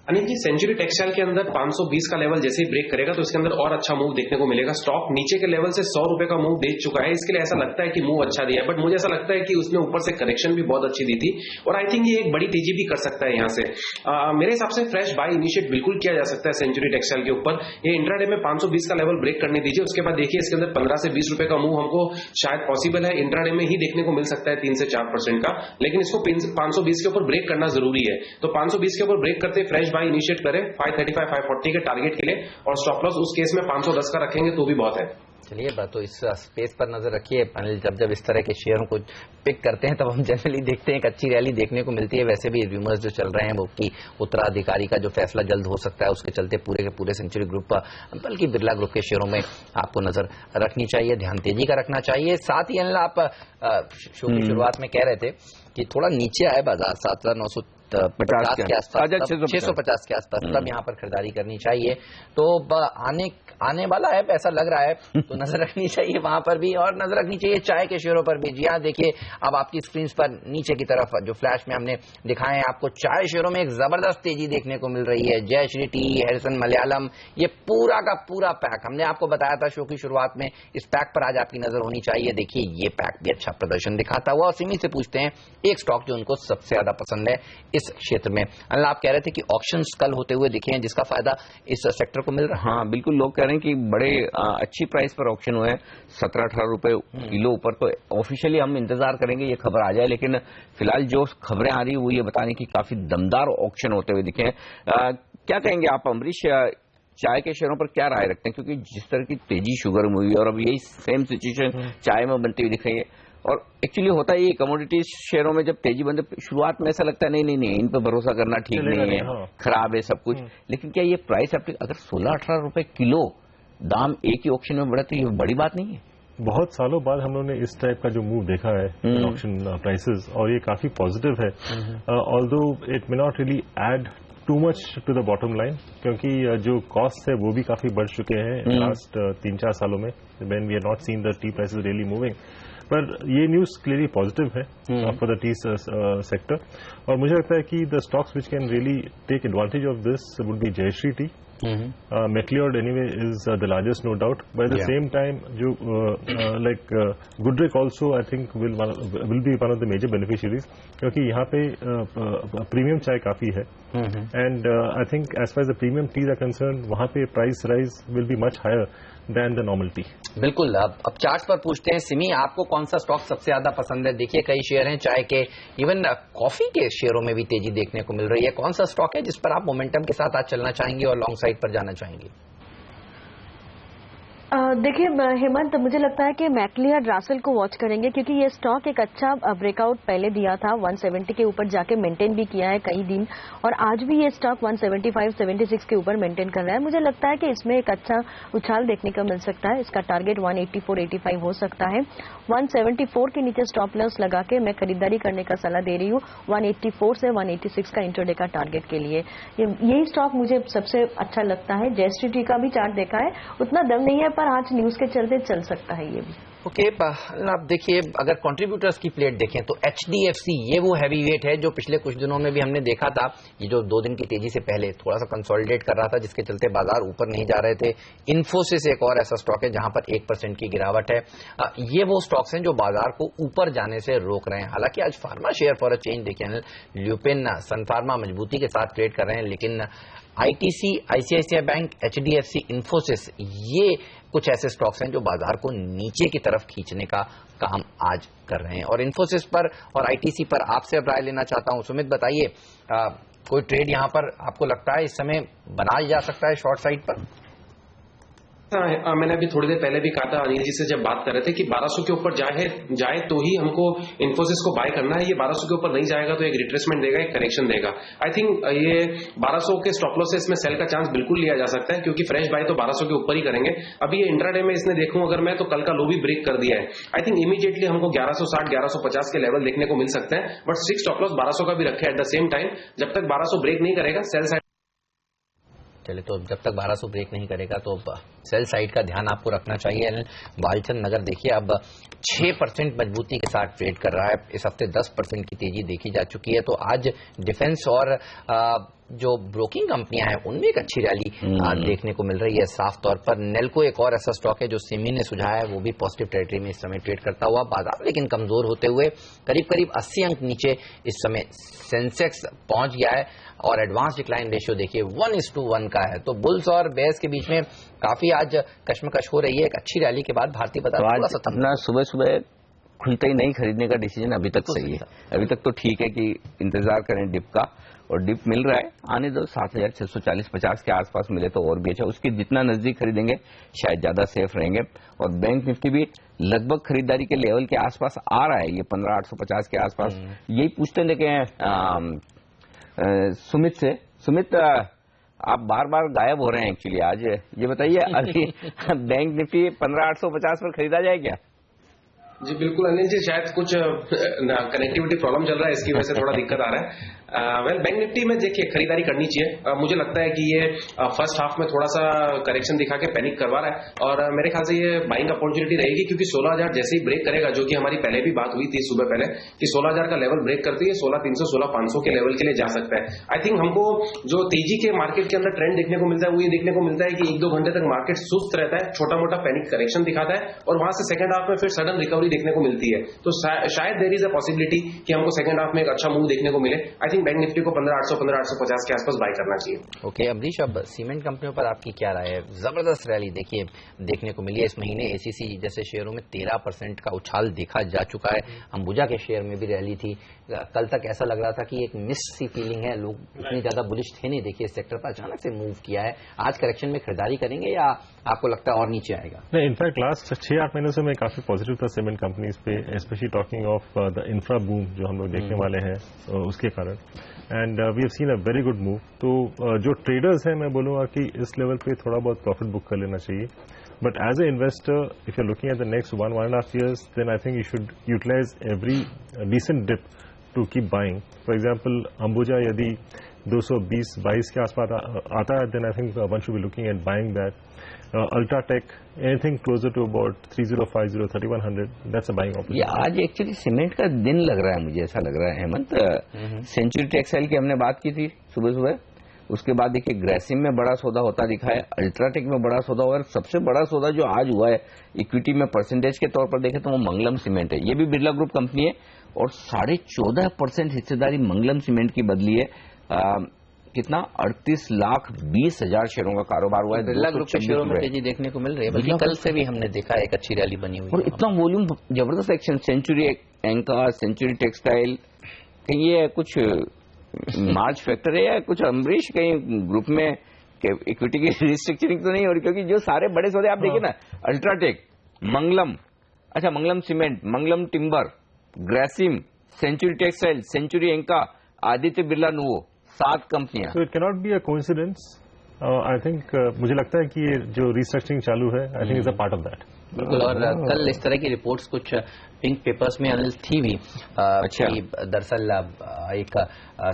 अनिल जी, सेंचुरी टेक्सटाइल के अंदर 520 का लेवल जैसे ही ब्रेक करेगा तो इसके अंदर और अच्छा मूव देखने को मिलेगा। स्टॉक नीचे के लेवल से 100 रुपए का मूव देख चुका है, इसके लिए ऐसा लगता है कि मूव अच्छा दिया है, बट मुझे ऐसा लगता है कि उसने ऊपर से करेक्शन भी बहुत अच्छी दी थी और आई थिंक ये एक बड़ी तेजी भी कर सकता है यहाँ से। मेरे हिसाब से फ्रेश बाय इनिशिएट बिल्कुल किया जा सकता है सेंचुरी टेक्सटाइल के ऊपर। ये इंट्राडे में 520 का लेवल ब्रेक करने दीजिए, उसके बाद देखिए इसके अंदर 15 से 20 रुपए का मूव हमको शायद पॉसिबल है इंट्राडे में ही देखने को मिल सकता है 3 से 4% का, लेकिन इसको 520 के ऊपर ब्रेक करना जरूरी है। तो 520 के ऊपर ब्रेक करते फ्रेश बाय इनिशिएट करें 535, 540 के टारगेट के लिए, और स्टॉप लॉस उस केस में 510 का रखेंगे तो भी बहुत है। चलिए, तो इस स्पेस पर नजर रखिए अनिल। जब इस तरह के शेयरों को पिक करते हैं तब हम जनरली देखते हैं एक अच्छी रैली देखने को मिलती है। वैसे भी रूमर्स जो चल रहे हैं वो कि उत्तराधिकारी का जो फैसला जल्द हो सकता है, उसके चलते पूरे के पूरे सेंचुरी ग्रुप बल्कि बिरला ग्रुप के शेयरों में आपको नजर रखनी चाहिए, ध्यान तेजी का रखना चाहिए। साथ ही अनिल, आप शो की शुरुआत में कह रहे थे कि थोड़ा नीचे आए बाजार 7,950 के आसपास, 650 के आसपास, तब यहाँ पर खरीदारी करनी चाहिए। तो आने वाला है, ऐसा लग रहा है, तो नजर रखनी चाहिए वहां पर भी, और नजर रखनी चाहिए चाय के शेयरों पर भी। जी हाँ, देखिए अब आपकी स्क्रीन पर नीचे की तरफ जो फ्लैश में हमने दिखाए हैं आपको, चाय शेयरों में एक जबरदस्त तेजी देखने को मिल रही है। जय श्री टी, हैरिसन मलयालम, ये पूरा का पूरा पैक, हमने आपको बताया था शो की शुरुआत में, इस पैक पर आज आपकी नजर होनी चाहिए। देखिए ये पैक भी अच्छा प्रदर्शन दिखाता हुआ। और सिमी से पूछते हैं एक स्टॉक जो उनको सबसे ज्यादा पसंद है इस क्षेत्र में। अनिल, आप कह रहे थे कि ऑक्शंस कल होते हुए दिखे हैं जिसका फायदा इस सेक्टर को मिल रहा है। हाँ बिल्कुल, लोग कह रहे हैं कि बड़े अच्छी प्राइस पर ऑक्शन हुए हैं, 17-18 रुपए किलो ऊपर। तो ऑफिशियली हम इंतजार करेंगे ये खबर आ जाए, लेकिन फिलहाल जो खबरें आ रही है वो ये बताने की काफी दमदार ऑक्शन होते हुए दिखे हैं। क्या कहेंगे आप अमरीश, चाय के शेयरों पर क्या राय रखते हैं? क्योंकि जिस तरह की तेजी शुगर में हुई और अब यही सेम सिचुएशन चाय में बनती हुई दिख रही है। और एक्चुअली होता है ये कमोडिटी शेयरों में जब तेजी बनती है, शुरुआत में ऐसा लगता है नहीं इन पर भरोसा करना ठीक नहीं है, खराब है सब कुछ। लेकिन क्या ये प्राइस अगर 16-18 रुपए किलो दाम एक ही ऑक्शन में बढ़े तो ये बड़ी बात नहीं है? बहुत सालों बाद हम लोगों ने इस टाइप का जो मूव देखा है ऑक्शन प्राइसेस, और ये काफी पॉजिटिव है। Although it may not really add too much to the bottom line, क्योंकि जो कॉस्ट है वो भी काफी बढ़ चुके हैं लास्ट 3-4 सालों में, when we have not seen the tea prices really moving. पर ये न्यूज क्लियरली पॉजिटिव है फॉर द टी सेक्टर, और मुझे लगता है कि the stocks which can really take advantage of this would be Jayshree tea. McLeod anyway is the largest, no doubt. But at the same time, Goodrich also I think will be one of the major beneficiaries, क्योंकि यहाँ पे premium चाय काफी है, and I think as far as the premium teas are concerned, वहाँ पे price rise will be much higher than the normal tea. बिल्कुल। अब चार्ट पर पूछते हैं सिमी, आपको कौन सा स्टॉक सबसे ज्यादा पसंद है? देखिए कई शेयर हैं चाय के, इवन कॉफी के शेयरों में भी तेजी देखने को मिल रही है। कौन सा स्टॉक है जिस पर आप मोमेंटम के साथ आज चलना चाहेंगे और लॉन्ग साइड पर जाना चाहेंगे? देखिए हेमंत, मुझे लगता है कि मैक्लियार्ड रासेल को वॉच करेंगे क्योंकि ये स्टॉक एक अच्छा ब्रेकआउट पहले दिया था, 170 के ऊपर जाके मेंटेन भी किया है कई दिन, और आज भी ये स्टॉक 175-76 के ऊपर मेंटेन कर रहा है। मुझे लगता है कि इसमें एक अच्छा उछाल देखने को मिल सकता है। इसका टारगेट 184-85 हो सकता है। 174 के नीचे स्टॉप लॉस लगा के मैं खरीदारी करने का सलाह दे रही हूँ 184 से 186 का इंट्राडे का टारगेट के लिए। यही स्टॉक मुझे सबसे अच्छा लगता है। जेएसटी का भी चार्ट देखा है, उतना दम नहीं है, पर आज न्यूज के चलते चल सकता है ये भी। ओके, आप देखिए अगर कंट्रीब्यूटर्स की प्लेट देखें तो एचडीएफसी ये वो हैवी वेट है जो पिछले कुछ दिनों में भी हमने देखा था। ये जो 2 दिन की तेजी से पहले थोड़ा सा कंसोलिडेट कर रहा था जिसके चलते बाजार ऊपर नहीं जा रहे थे। इन्फोसिस एक और ऐसा स्टॉक है जहां पर 1% की गिरावट है। ये वो स्टॉक्स हैं जो बाजार को ऊपर जाने से रोक रहे हैं। हालांकि आज pharma share for a change देखिए, ल्यूपिन, सन फार्मा मजबूती के साथ ट्रेड कर रहे हैं, लेकिन ITC, ICICI bank, HDFC, Infosys ये कुछ ऐसे स्टॉक्स हैं जो बाजार को नीचे की तरफ खींचने का काम आज कर रहे हैं। और इन्फोसिस पर और आईटीसी पर आपसे अब राय लेना चाहता हूं। सुमित, बताइए कोई ट्रेड यहां पर आपको लगता है इस समय बनाया जा सकता है शॉर्ट साइड पर? मैंने अभी थोड़ी देर पहले भी कहा था अनिल जी से जब बात कर रहे थे कि 1200 के ऊपर जाए तो ही हमको इन्फोसिस को बाय करना है। ये 1200 के ऊपर नहीं जाएगा तो एक रिट्रेसमेंट देगा, एक करेक्शन देगा। आई थिंक ये 1200 के स्टॉप लॉस से इसमें सेल का चांस बिल्कुल लिया जा सकता है क्योंकि फ्रेश बाय तो 1200 के ऊपर ही करेंगे। अभी ये इंट्राडे में इसने देखूं अगर मैं तो कल का लो भी ब्रेक कर दिया है। आई थिंक इमीडिएटली हमको 1160, 1150 के लेवल देखने को मिल सकते हैं, बट स्ट्रिक्ट स्टॉप लॉस 1200 का भी रखे एट द सेम टाइम। जब तक 1200 ब्रेक नहीं करेगा सेल साइड, चले तो जब तक 1200 ब्रेक नहीं करेगा तो सेल साइड का ध्यान आपको रखना चाहिए। वालचंद नगर देखिए अब 6% मजबूती के साथ ट्रेड कर रहा है। इस हफ्ते 10% की तेजी देखी जा चुकी है। तो आज डिफेंस और जो ब्रोकिंग कंपनियां हैं उनमें एक अच्छी रैली देखने को मिल रही है साफ तौर पर। नेल्को एक और ऐसा स्टॉक है जो सिमी ने सुझाया है, वो भी पॉजिटिव टेरिटरी में इस समय ट्रेड करता हुआ। बाजार लेकिन कमजोर होते हुए करीब 80 अंक नीचे इस समय सेंसेक्स पहुंच गया है और एडवांस डिक्लाइन रेशियो देखिए 1:1 का है। तो बुल्स और बेयर्स के बीच में काफी आज कश्मकश हो रही है। एक अच्छी रैली के बाद भारतीय बाजार थोड़ा सा अपना सुबह खुलते ही नहीं खरीदने का डिसीजन अभी तक सही है। अभी तक तो ठीक है कि इंतजार करें डिप का, और डिप मिल रहा है, आने दो 7640-50 के आसपास मिले तो और भी अच्छा। उसके जितना नजदीक खरीदेंगे शायद ज्यादा सेफ रहेंगे। और बैंक निफ्टी भी लगभग खरीदारी के लेवल के आसपास आ रहा है, ये 15850 के आसपास। यही पूछते देखे सुमित से। सुमित, आप बार बार गायब हो रहे हैं एक्चुअली आज। ये बताइए अभी बैंक निफ्टी 15850 पर खरीदा जाए क्या? जी बिल्कुल अनिल जी, शायद कुछ कनेक्टिविटी प्रॉब्लम चल रहा है, इसकी वजह से थोड़ा दिक्कत आ रहा है। बैंक निफ्टी में देखिए खरीदारी करनी चाहिए। मुझे लगता है कि ये फर्स्ट हाफ में थोड़ा सा करेक्शन दिखा के पैनिक करवा रहा है और मेरे ख्याल से ये बाइंग अपॉर्चुनिटी रहेगी क्योंकि 16000 जैसे ही ब्रेक करेगा, जो कि हमारी पहले भी बात हुई थी सुबह पहले कि 16000 का लेवल ब्रेक करते ही 16300, 16500 के लेवल के लिए जा सकता है। आई थिंक हमको जो तेजी के मार्केट के अंदर ट्रेंड देखने को मिलता है वो ये देखने को मिलता है कि 1-2 घंटे तक मार्केट सुस्त रहता है, छोटा मोटा पैनिक करेक्शन दिखाता है और वहां से सेकंड हाफ में फिर सडन रिकवरी देखने को मिलती है। तो शायद देयर इज अ पॉसिबिलिटी कि हमको सेकंड हाफ में एक अच्छा मूव देखने को मिले। आई थिंक बैंक निफ्टी को 15800-15850 के आसपास बाय करना चाहिए। ओके अमरीश, अब सीमेंट कंपनियों पर आपकी क्या राय है? जबरदस्त रैली देखिए देखने को मिली है इस महीने। एसीसी जैसे शेयरों में 13% का उछाल देखा जा चुका है। अंबुजा के शेयर में भी रैली थी। कल तक ऐसा लग रहा था कि एक मिस सी फीलिंग है, लोग इतनी ज्यादा बुलिश थे नहीं देखिए इस सेक्टर पर, अचानक से मूव किया है। आज करेक्शन में खरीदारी करेंगे या आपको लगता है और नीचे आएगा? नहीं, इनफैक्ट लास्ट 6-8 महीनों से मैं काफी पॉजिटिव था सीमेंट कंपनीज पे, specially talking of the infra boom जो हम लोग देखने वाले हैं उसके कारण। And we have seen a very good move. तो जो ट्रेडर्स हैं मैं बोलूंगा कि इस लेवल पे थोड़ा बहुत प्रॉफिट बुक कर लेना चाहिए। But as a investor if you are looking at the next 1.5 years then I think you should utilize every decent dip to keep buying. For example Ambuja यदि 220-22 के आसपास आता है then I think one should be looking at buying that. Ultratech, anything closer to about 3050, 3100, that's a buying opportunity. ये आज actually cement का दिन लग रहा है, मुझे ऐसा लग रहा है हेमंत। सेंचुरी टेक्सटाइल की हमने बात की थी सुबह, उसके बाद देखिए ग्रेसिम में बड़ा सौदा होता दिखा है, अल्ट्राटेक में बड़ा सौदा हुआ है, और सबसे बड़ा सौदा जो आज हुआ है इक्विटी में परसेंटेज के तौर पर देखें तो वो मंगलम सीमेंट है। ये भी बिरला ग्रुप कंपनी है और 14.5% हिस्सेदारी मंगलम सीमेंट की बदली है। कितना 38,20,000 शेयरों का कारोबार हुआ है। बिरला ग्रुप के शेयरों में तेजी देखने को मिल रही है, बल्कि कल से भी हमने देखा एक अच्छी रैली बनी हुई है और इतना वॉल्यूम, जबरदस्त action. Century Anchor, Century Textile, कहीं ये कुछ मार्च फैक्टर है या कुछ अम्बरीश कहीं ग्रुप में इक्विटी की रिस्ट्रक्चरिंग तो नहीं हो रही, क्योंकि जो सारे बड़े सौदे आप देखिए ना, अल्ट्राटेक, मंगलम, अच्छा Mangalam cement, Mangalam timber, Grasim, century textile, century Enka, Aditya Birla Nuvo, 7 कंपनियां। So it can not be a coincidence. I think मुझे लगता है कि ये जो रिस्ट्रक्चरिंग चालू है, I think is a part of that. बिल्कुल। और कल इस तरह की रिपोर्ट्स कुछ पिंक पेपर्स में अनिल थी भी, अच्छा। कि दरअसल एक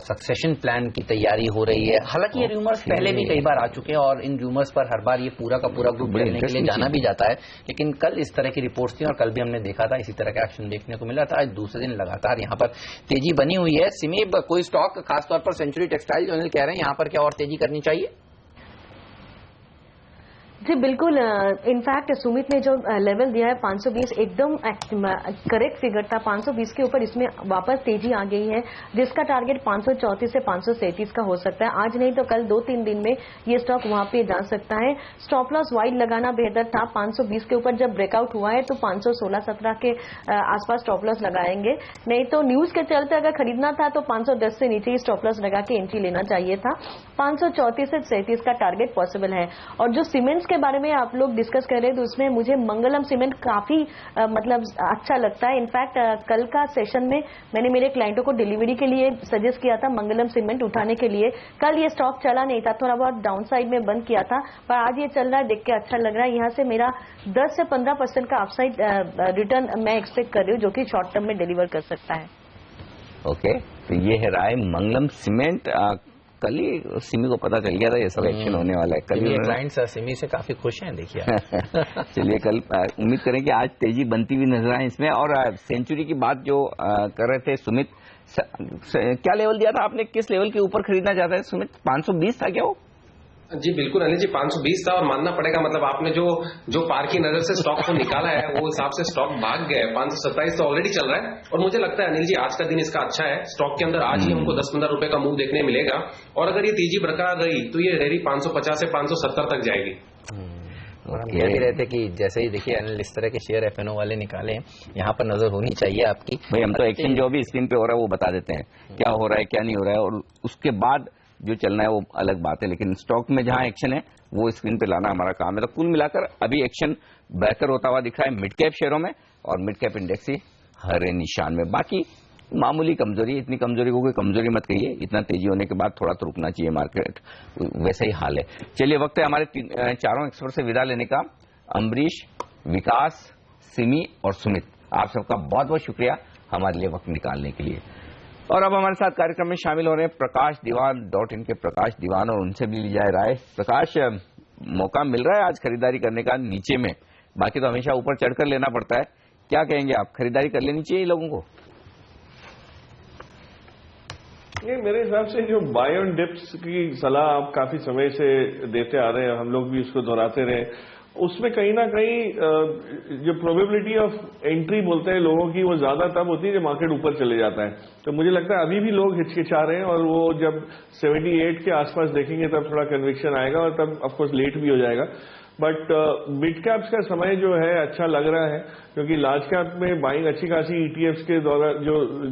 सक्सेशन प्लान की तैयारी हो रही है। हालांकि ये रूमर्स पहले भी कई बार आ चुके हैं और इन रूमर्स पर हर बार ये पूरा का पूरा ग्रुप लेने के लिए जाना भी जाता है, लेकिन कल इस तरह की रिपोर्ट्स थी और कल भी हमने देखा था इसी तरह का एक्शन देखने को मिला था। आज दूसरे दिन लगातार यहाँ पर तेजी बनी हुई है। सिमी, कोई स्टॉक खासतौर पर सेंचुरी टेक्सटाइल जो अनिल कह रहे हैं यहाँ पर क्या और तेजी करनी चाहिए? जी बिल्कुल, इनफैक्ट सुमित ने जो लेवल दिया है 520 एकदम करेक्ट फिगर था। 520 के ऊपर इसमें वापस तेजी आ गई है, जिसका टारगेट 534 से 537 का हो सकता है। आज नहीं तो कल 2-3 दिन में ये स्टॉक वहां पे जा सकता है। स्टॉप लॉस वाइड लगाना बेहतर था। 520 के ऊपर जब ब्रेकआउट हुआ है तो 516-17 के आसपास स्टॉप लॉस लगाएंगे, नहीं तो न्यूज के चलते अगर खरीदना था तो 510 से नीचे ही स्टॉप लॉस लगा के एंट्री लेना चाहिए था। 534 से 37 का टारगेट पॉसिबल है। और जो सीमेंट्स के बारे में आप लोग डिस्कस कर रहे हैं तो उसमें मुझे मंगलम सीमेंट काफी मतलब अच्छा लगता है। इनफैक्ट कल का सेशन में मैंने मेरे क्लाइंटों को डिलीवरी के लिए सजेस्ट किया था मंगलम सीमेंट उठाने के लिए। कल ये स्टॉक चला नहीं था, थोड़ा बहुत डाउन साइड में बंद किया था, पर आज ये चल रहा है, देख के अच्छा लग रहा है। यहाँ से मेरा 10 से 15% का अपसाइड रिटर्न मैं एक्सपेक्ट कर रही हूँ, जो कि शॉर्ट टर्म में डिलीवर कर सकता है। ओके, तो ये है राय मंगलम सीमेंट। कल ही सिमी को पता चल गया था ये सब एक्शन होने वाला है। कल ही क्लाइंट्स सिमी से काफी खुश हैं, देखिए। चलिए कल उम्मीद करें कि आज तेजी बनती हुई नजर आए इसमें। और सेंचुरी की बात जो कर रहे थे सुमित, क्या लेवल दिया था आपने, किस लेवल के ऊपर खरीदना चाहता है सुमित? 520 था क्या वो? जी बिल्कुल अनिल जी, 520 था और मानना पड़ेगा, मतलब आपने जो पार की नजर से स्टॉक को निकाला है वो हिसाब से स्टॉक भाग गया है। 527 तो ऑलरेडी चल रहा है और मुझे लगता है अनिल जी आज का दिन इसका अच्छा है। स्टॉक के अंदर आज ही हमको 10-15 रुपए का मूव देखने मिलेगा और अगर ये तेजी बरकरार गई तो ये रेडी 550 से 570 तक जाएगी। और हम कह भी रहे थे कि जैसे ही देखिए अनिल इस तरह के शेयर एफएनओ वाले निकाले, यहाँ पर नजर होनी चाहिए आपकी। भाई हम तो एक्शन जो भी स्क्रीन पे हो रहा है वो बता देते हैं, क्या हो रहा है क्या नहीं हो रहा है, और उसके बाद जो चलना है वो अलग बात है, लेकिन स्टॉक में जहां एक्शन है वो स्क्रीन पे लाना हमारा काम है। तो कुल मिलाकर अभी एक्शन बेहतर होता हुआ दिख रहा है मिड कैप शेयरों में, और मिड कैप इंडेक्स ही हरे निशान में। बाकी मामूली कमजोरी, इतनी कमजोरी को कोई कमजोरी मत कहिए, इतना तेजी होने के बाद थोड़ा तो रुकना चाहिए मार्केट, वैसा ही हाल है। चलिए वक्त है हमारे चारों एक्सपर्ट से विदा लेने का। अम्बरीश, विकास, सिमी और सुमित, आप सबका बहुत बहुत शुक्रिया हमारे लिए वक्त निकालने के लिए। और अब हमारे साथ कार्यक्रम में शामिल हो रहे हैं प्रकाश दीवान .in के प्रकाश दीवान, और उनसे भी ली जाए राय। प्रकाश, मौका मिल रहा है आज खरीदारी करने का नीचे में, बाकी तो हमेशा ऊपर चढ़कर लेना पड़ता है, क्या कहेंगे आप, खरीदारी कर लेनी चाहिए लोगों को? ये मेरे हिसाब से जो बाय ऑन डिप्स की सलाह आप काफी समय से देते आ रहे हैं, हम लोग भी उसको दोहराते रहे, उसमें कहीं ना कहीं जो प्रोबेबिलिटी ऑफ एंट्री बोलते हैं लोगों की, वो ज्यादा तब होती है जब मार्केट ऊपर चले जाता है। तो मुझे लगता है अभी भी लोग हिचकिचा रहे हैं, और वो जब 78 के आसपास देखेंगे तब थोड़ा कन्विक्शन आएगा, और तब ऑफकोर्स लेट भी हो जाएगा। बट मिड कैप्स का समय जो है अच्छा लग रहा है, क्योंकि लार्ज कैप में बाइंग अच्छी खासी ईटीएफ्स के द्वारा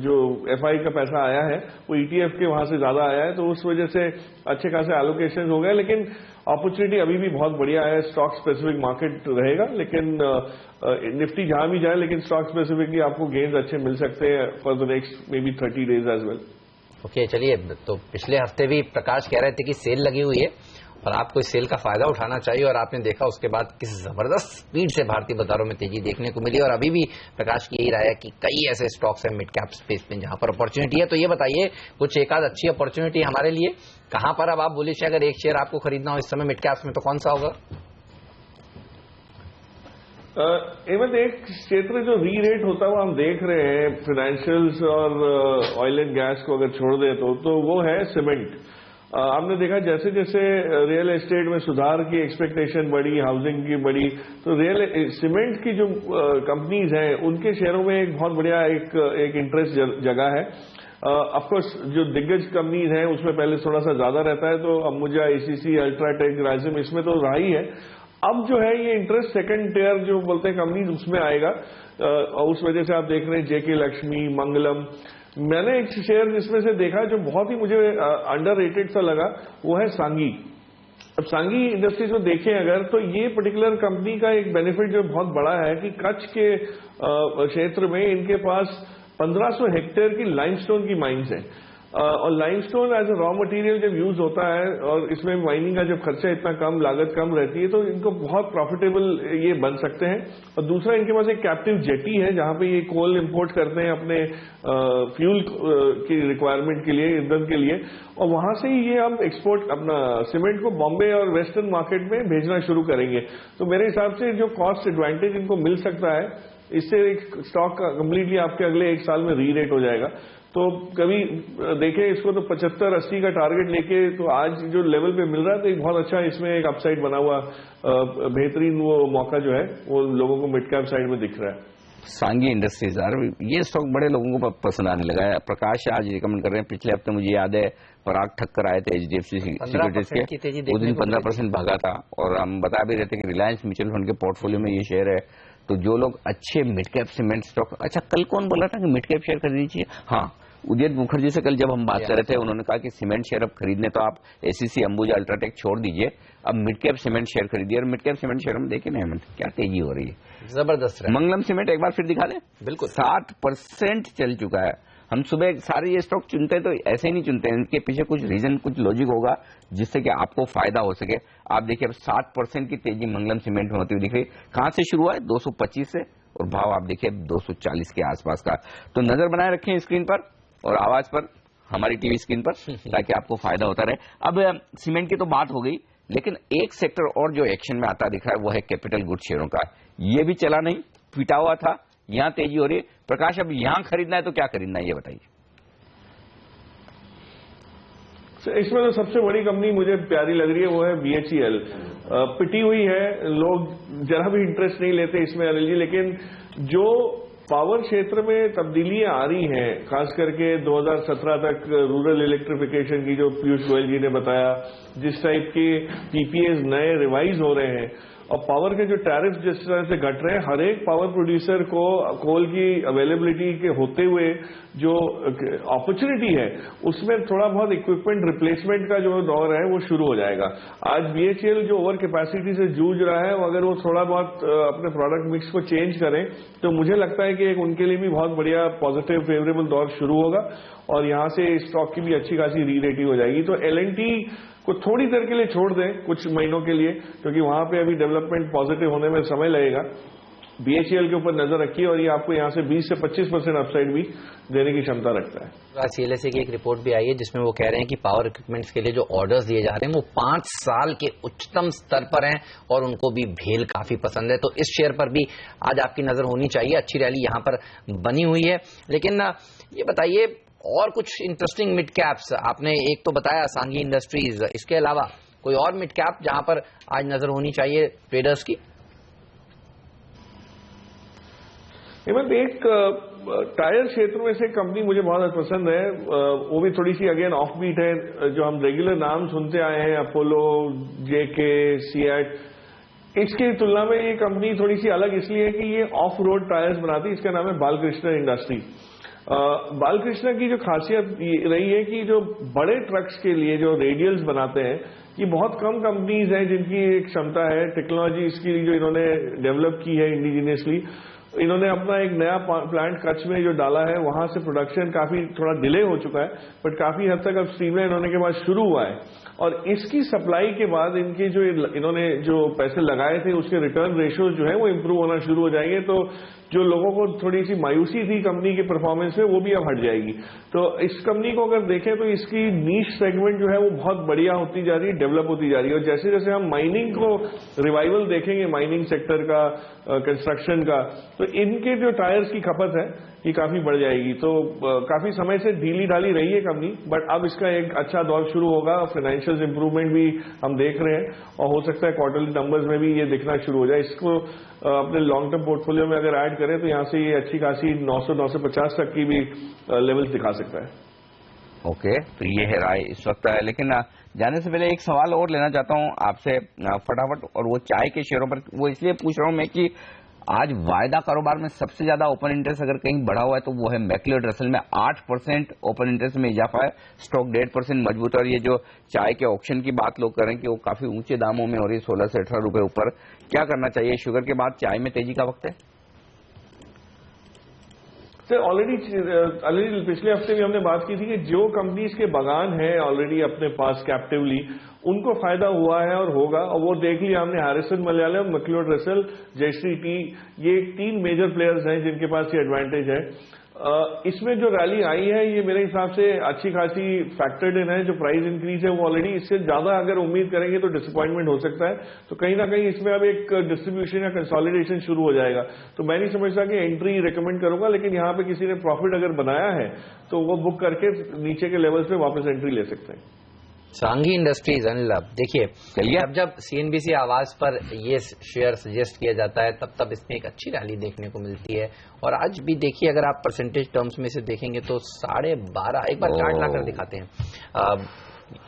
जो एफआई का पैसा आया है वो ईटीएफ के वहां से ज्यादा आया है, तो उस वजह से अच्छे खासे एलोकेशन हो गए। लेकिन अपॉर्चुनिटी अभी भी बहुत बढ़िया है, स्टॉक स्पेसिफिक मार्केट रहेगा, लेकिन निफ्टी जहां भी जाए, लेकिन स्टॉक स्पेसिफिकली आपको गेन्स अच्छे मिल सकते हैं for the next maybe 30 days as well. Okay, चलिए, तो पिछले हफ्ते भी प्रकाश कह रहे थे कि सेल लगी हुई है और आपको इस सेल का फायदा उठाना चाहिए, और आपने देखा उसके बाद किस जबरदस्त स्पीड से भारतीय बाजारों में तेजी देखने को मिली। और अभी भी प्रकाश की यही राय है कि कई ऐसे स्टॉक्स हैं मिड कैप स्पेस में जहां पर अपॉर्चुनिटी है। तो ये बताइए कुछ एक आध अच्छी अपॉर्चुनिटी हमारे लिए कहां पर अब आप बुलिश है, अगर एक शेयर आपको खरीदना हो इस समय मिड कैप्स में तो कौन सा होगा? एवं एक क्षेत्र जो री रेट होता हुआ हम देख रहे हैं फाइनेंशियल्स और ऑयल एंड गैस को अगर छोड़ दे तो वो है सीमेंट। आपने देखा जैसे जैसे रियल एस्टेट में सुधार की एक्सपेक्टेशन बढ़ी, हाउसिंग की बढ़ी, तो सीमेंट की जो कंपनीज हैं उनके शेयरों में एक बहुत बढ़िया एक इंटरेस्ट जगह है। ऑफ कोर्स जो दिग्गज कंपनीज हैं उसमें पहले थोड़ा सा ज्यादा रहता है, तो अंबुजा, एसीसी, अल्ट्राटेक, ग्रासिम, इसमें तो रहा ही है। अब जो है ये इंटरेस्ट सेकंड टियर जो बोलते हैं कंपनीज उसमें आएगा, और उस वजह से आप देख रहे हैं जेके लक्ष्मी, मंगलम। मैंने एक शेयर जिसमें से देखा जो बहुत ही मुझे अंडररेटेड सा लगा, वो है सांगी। अब सांगी इंडस्ट्रीज को देखें अगर, तो ये पर्टिकुलर कंपनी का एक बेनिफिट जो बहुत बड़ा है कि कच्छ के क्षेत्र में इनके पास 1500 हेक्टेयर की लाइमस्टोन की माइंस हैं, और limestone as a raw material जब यूज होता है और इसमें माइनिंग का जब खर्चा इतना कम, लागत कम रहती है, तो इनको बहुत प्रॉफिटेबल ये बन सकते हैं। और दूसरा, इनके पास एक कैप्टिव जेटी है जहां पे ये कोल इंपोर्ट करते हैं अपने फ्यूल की रिक्वायरमेंट के लिए, ईंधन के लिए, और वहां से ही ये हम एक्सपोर्ट अपना सीमेंट को बॉम्बे और वेस्टर्न मार्केट में भेजना शुरू करेंगे। तो मेरे हिसाब से जो कॉस्ट एडवांटेज इनको मिल सकता है, इससे एक स्टॉक कम्प्लीटली आपके अगले 1 साल में री रेट हो जाएगा। तो कभी देखें इसको तो 75-80 का टारगेट लेके, तो आज जो लेवल पे मिल रहा है तो एक बहुत अच्छा इसमें एक अपसाइड बना हुआ बेहतरीन वो मौका जो है वो लोगों को मिड कैप साइड में दिख रहा है। सांगी इंडस्ट्रीज यार, ये स्टॉक बड़े लोगों को पसंद आने लगा है। प्रकाश आज रिकमेंड कर रहे हैं। पिछले हफ्ते मुझे याद है पराग ठक्कर आए थे HDFC सिक्योरिटीज के, उस दिन 15% भागा था, और हम बता भी रहे थे कि रिलायंस म्यूचुअल फंड के पोर्टफोलियो में ये शेयर है। तो जो लोग अच्छे मिड कैप सीमेंट स्टॉक, अच्छा कल कौन बोला था कि मिड कैप शेयर खरीद लीजिए? हाँ, उदित मुखर्जी से कल जब हम बात कर रहे थे, उन्होंने कहा कि सीमेंट शेयर अब खरीदने तो आप ACC, अंबुजा, अल्ट्राटेक छोड़ दीजिए, अब मिड कैप सीमेंट शेयर खरीदिए। और मिड कैप सीमेंट शेयर हम देखे नहीं, क्या तेजी हो रही है, जबरदस्त है। मंगलम सीमेंट एक बार फिर दिखा दें, बिल्कुल 60% चल चुका है। हम सुबह सारे ये स्टॉक चुनते हैं तो ऐसे ही नहीं चुनते हैं, इनके पीछे कुछ रीजन, कुछ लॉजिक होगा जिससे कि आपको फायदा हो सके। आप देखिए अब 60% की तेजी मंगलम सीमेंट में होती हुई दिख रही। कहां से शुरू हुआ है? 225 से, और भाव आप देखिए 240 के आसपास का। तो नजर बनाए रखें स्क्रीन पर और आवाज पर, हमारी टीवी स्क्रीन पर, ताकि आपको फायदा होता रहे। अब सीमेंट की तो बात हो गई, लेकिन एक सेक्टर और जो एक्शन में आता दिख रहा है वो है कैपिटल गुड शेयरों का। ये भी चला नहीं, पिटा हुआ था, यहां तेजी हो रही है। प्रकाश, अब यहां खरीदना है तो क्या खरीदना है ये बताइए। इसमें तो सबसे बड़ी कंपनी मुझे प्यारी लग रही है वो है BHEL। पिटी हुई है, लोग जरा भी इंटरेस्ट नहीं लेते इसमें एलएलजी, लेकिन जो पावर क्षेत्र में तब्दीलियां आ रही हैं, खास करके 2017 तक रूरल इलेक्ट्रिफिकेशन की जो पीयूष गोयल जी ने बताया, जिस टाइप के PPAs नए रिवाइज हो रहे हैं, और पावर के जो टैरिफ जिस तरह से घट रहे हैं, हर एक पावर प्रोड्यूसर को कोल की अवेलेबिलिटी के होते हुए जो अपॉर्चुनिटी है, उसमें थोड़ा बहुत इक्विपमेंट रिप्लेसमेंट का जो दौर है वो शुरू हो जाएगा। आज BHEL जो ओवर कैपेसिटी से जूझ रहा है, अगर वो थोड़ा बहुत अपने प्रोडक्ट मिक्स को चेंज करें तो मुझे लगता है कि एक उनके लिए भी बहुत बढ़िया पॉजिटिव फेवरेबल दौर शुरू होगा, और यहां से स्टॉक की भी अच्छी खासी री रेटिंग हो जाएगी। तो L&T को थोड़ी देर के लिए छोड़ दें, कुछ महीनों के लिए, क्योंकि वहां पे अभी डेवलपमेंट पॉजिटिव होने में समय लगेगा। BHEL के ऊपर नजर रखिए, और ये आपको यहां से 20 से 25% अपसाइड भी देने की क्षमता रखता है। CLSA की एक रिपोर्ट भी आई है जिसमें वो कह रहे हैं कि पावर इक्विपमेंट्स के लिए जो ऑर्डर्स दिए जा रहे हैं वो 5 साल के उच्चतम स्तर पर हैं, और उनको भी भेल काफी पसंद है। तो इस शेयर पर भी आज आपकी नजर होनी चाहिए। अच्छी रैली यहां पर बनी हुई है। लेकिन ये बताइए, और कुछ इंटरेस्टिंग मिड कैप्स आपने एक तो बताया सांगी इंडस्ट्रीज, इसके अलावा कोई और मिड कैप जहां पर आज नजर होनी चाहिए ट्रेडर्स की? हेमंत, एक टायर क्षेत्र में से कंपनी मुझे बहुत पसंद है, वो भी थोड़ी सी अगेन ऑफ बीट है, जो हम रेगुलर नाम सुनते आए हैं, अपोलो, JK, सिएट, इसकी तुलना में ये कंपनी थोड़ी सी अलग इसलिए है कि ये ऑफ रोड टायर्स बनाती है। इसका नाम है बालकृष्ण इंडस्ट्री। बालकृष्ण की जो खासियत रही है कि जो बड़े ट्रक्स के लिए जो रेडियल्स बनाते हैं, ये बहुत कम कंपनीज हैं जिनकी एक क्षमता है, टेक्नोलॉजी इसकी जो इन्होंने डेवलप की है इंडिजिनियसली। इन्होंने अपना एक नया प्लांट कच्छ में जो डाला है, वहां से प्रोडक्शन काफी थोड़ा डिले हो चुका है, बट काफी हद तक अब स्ट्रीमलाइन होने के बाद शुरू हुआ है। और इसकी सप्लाई के बाद इनके जो इन्होंने जो पैसे लगाए थे उसके रिटर्न रेशियो जो है वो इंप्रूव होना शुरू हो जाएंगे। तो जो लोगों को थोड़ी सी मायूसी थी कंपनी के परफॉर्मेंस में, वो भी अब हट जाएगी। तो इस कंपनी को अगर देखें तो इसकी नीश सेगमेंट जो है वो बहुत बढ़िया होती जा रही है, डेवलप होती जा रही है। और जैसे जैसे हम माइनिंग को रिवाइवल देखेंगे, माइनिंग सेक्टर का, कंस्ट्रक्शन का, तो इनके जो टायर्स की खपत है ये काफी बढ़ जाएगी। तो काफी समय से ढीली ढाली रही है कंपनी, बट अब इसका एक अच्छा दौर शुरू होगा। फाइनेंशियल इंप्रूवमेंट भी हम देख रहे हैं, और हो सकता है क्वार्टरली नंबर्स में भी ये दिखना शुरू हो जाए। इसको अपने लॉन्ग टर्म पोर्टफोलियो में अगर ऐड करें तो यहां से ये अच्छी खासी 900-950 तक की भी लेवल्स दिखा सकता है। ओके, तो ये है राय इस वक्त है। लेकिन जाने से पहले एक सवाल और लेना चाहता हूं आपसे फटाफट, और वो चाय के शेयरों पर। वो इसलिए पूछ रहा हूं मैं कि आज वायदा कारोबार में सबसे ज्यादा ओपन इंटरेस्ट अगर कहीं बढ़ा हुआ है तो वो है मैक्लियोड रसल में 8% ओपन इंटरेस्ट में इजाफा है, स्टॉक 1.5% मजबूत है। और ये जो चाय के ऑक्शन की बात लोग करें कि वो काफी ऊंचे दामों में हो रही है, 16 से 18 रुपए ऊपर। क्या करना चाहिए? शुगर के बाद चाय में तेजी का वक्त है। सर ऑलरेडी पिछले हफ्ते भी हमने बात की थी कि जो कंपनीज के बागान है ऑलरेडी अपने पास कैप्टिवली, उनको फायदा हुआ है और होगा। और वो देख लिया हमने, Harrison Malayalam, McLeod Russel, Jayshree tea, ये 3 मेजर प्लेयर्स हैं जिनके पास ये एडवांटेज है। इसमें जो रैली आई है ये मेरे हिसाब से अच्छी खासी फैक्टर्ड इन है। जो प्राइस इंक्रीज है वो ऑलरेडी, इससे ज्यादा अगर उम्मीद करेंगे तो डिसअपॉइंटमेंट हो सकता है। तो कहीं ना कहीं इसमें अब एक डिस्ट्रीब्यूशन या कंसोलिडेशन शुरू हो जाएगा। तो मैं नहीं समझता कि एंट्री रिकमेंड करूंगा, लेकिन यहां पे किसी ने प्रॉफिट अगर बनाया है तो वो बुक करके नीचे के लेवल्स पे वापस एंट्री ले सकते हैं। सांघी इंडस्ट्रीज अनिल, देखिए अब जब सीएनबीसी आवाज पर ये शेयर सजेस्ट किया जाता है तब इसमें एक अच्छी रैली देखने को मिलती है। और आज भी देखिए, अगर आप परसेंटेज टर्म्स में से देखेंगे तो 12.5, एक बार चार्ट लाकर दिखाते हैं।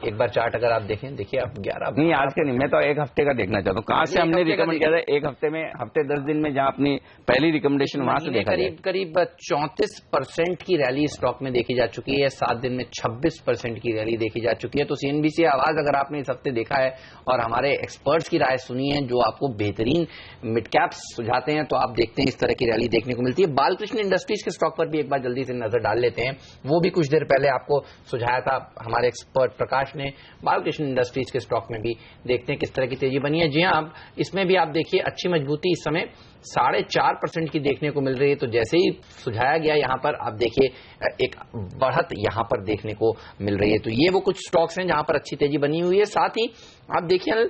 एक बार चार्ट अगर आप देखें, देखिए आप 11 नहीं, आज के नहीं, मैं तो एक हफ्ते का देखना चाहता हूँ। कहाँ से हमने रिकमेंड किया था? एक हफ्ते में, हफ्ते 10 दिन में जहाँ अपनी पहली रिकमेंडेशन वहां से देखा, करीब 34% की रैली स्टॉक में देखी जा चुकी है। 7 दिन में 26% की रैली देखी जा चुकी है। तो सीएनबीसी आवाज अगर आपने इस हफ्ते देखा है और हमारे एक्सपर्ट्स की राय सुनी है जो आपको बेहतरीन मिड कैप्स सुझाते हैं, तो आप देखते हैं इस तरह की रैली देखने को मिलती है। बालकृष्ण इंडस्ट्रीज के स्टॉक पर भी एक बार जल्दी से नजर डाल लेते हैं। वो भी कुछ देर पहले आपको सुझाया था हमारे एक्सपर्ट प्रकाश ने। बालकृष्ण इंडस्ट्रीज के स्टॉक में भी देखते हैं किस तरह की तेजी बनी है। जी हां, इसमें भी आप देखिए अच्छी मजबूती इस समय 4.5% की देखने को मिल रही है। तो जैसे ही सुझाया गया यहां पर आप देखिए एक बढ़त यहां पर देखने को मिल रही है। तो ये वो कुछ स्टॉक्स हैं जहां पर अच्छी तेजी बनी हुई है। साथ ही आप देखिए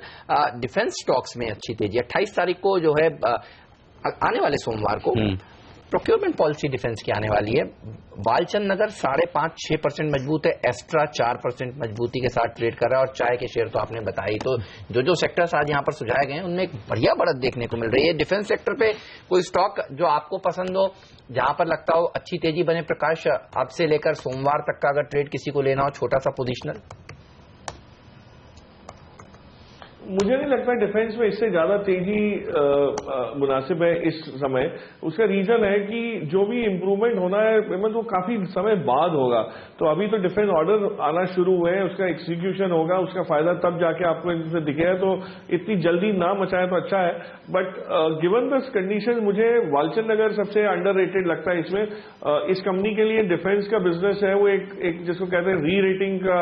डिफेंस स्टॉक्स में अच्छी तेजी 28 तारीख को जो है आने वाले सोमवार को प्रोक्योरमेंट पॉलिसी डिफेंस की आने वाली है। वालचंद नगर 5.5-6% मजबूत है। एस्ट्रा 4% मजबूती के साथ ट्रेड कर रहा है। और चाय के शेयर तो आपने बताई। तो जो सेक्टर्स आज यहां पर सुझाए गए हैं उनमें एक बढ़िया बढ़त देखने को मिल रही है। डिफेंस सेक्टर पे कोई स्टॉक जो आपको पसंद हो, जहां पर लगता हो अच्छी तेजी बने, प्रकाश, अब से लेकर सोमवार तक का अगर ट्रेड किसी को लेना हो, छोटा सा पोजिशनल? मुझे नहीं लगता डिफेंस में इससे ज्यादा तेजी मुनासिब है इस समय। उसका रीजन है कि जो भी इंप्रूवमेंट होना है वो काफी समय बाद होगा। तो अभी तो डिफेंस ऑर्डर आना शुरू हुए हैं, उसका एग्जीक्यूशन होगा, उसका फायदा तब जाके आपको इनसे दिखेगा। तो इतनी जल्दी ना मचाए तो अच्छा है। बट गिवन दिस कंडीशन मुझे वालचंद नगर सबसे अंडररेटेड लगता है। इसमें इस कंपनी के लिए डिफेंस का बिजनेस है वो एक जिसको कहते हैं री रेटिंग का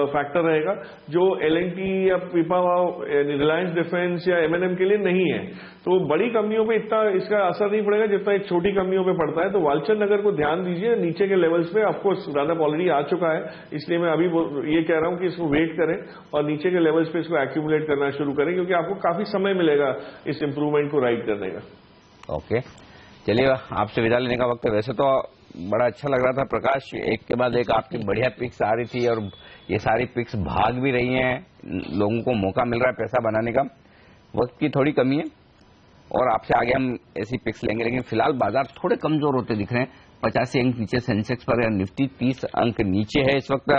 फैक्टर रहेगा, जो L&T या पीपावाव, रिलायंस डिफेंस या M&M के लिए नहीं है। तो बड़ी कंपनियों पे इतना इसका असर नहीं पड़ेगा जितना एक छोटी कंपनियों पे पड़ता है। तो वालचंद नगर को ध्यान दीजिए। नीचे के लेवल्स पे ऑफकोर्स रनअप ऑलरेडी आ चुका है, इसलिए मैं अभी ये कह रहा हूं कि इसको वेट करें और नीचे के लेवल्स पे इसको एक्यूमुलेट करना शुरू करें, क्योंकि आपको काफी समय मिलेगा इस इंप्रूवमेंट को राइड करने का। ओके, चलिए आपसे विदा लेने का वक्त है। वैसे तो बड़ा अच्छा लग रहा था प्रकाश, एक के बाद एक आपकी बढ़िया पिक्स आ रही थी और ये सारी पिक्स भाग भी रही हैं। लोगों को मौका मिल रहा है पैसा बनाने का। वक्त की थोड़ी कमी है और आपसे आगे हम ऐसी पिक्स लेंगे, लेकिन फिलहाल बाजार थोड़े कमजोर होते दिख रहे हैं। 85 अंक नीचे सेंसेक्स पर, निफ्टी 30 अंक नीचे है इस वक्त।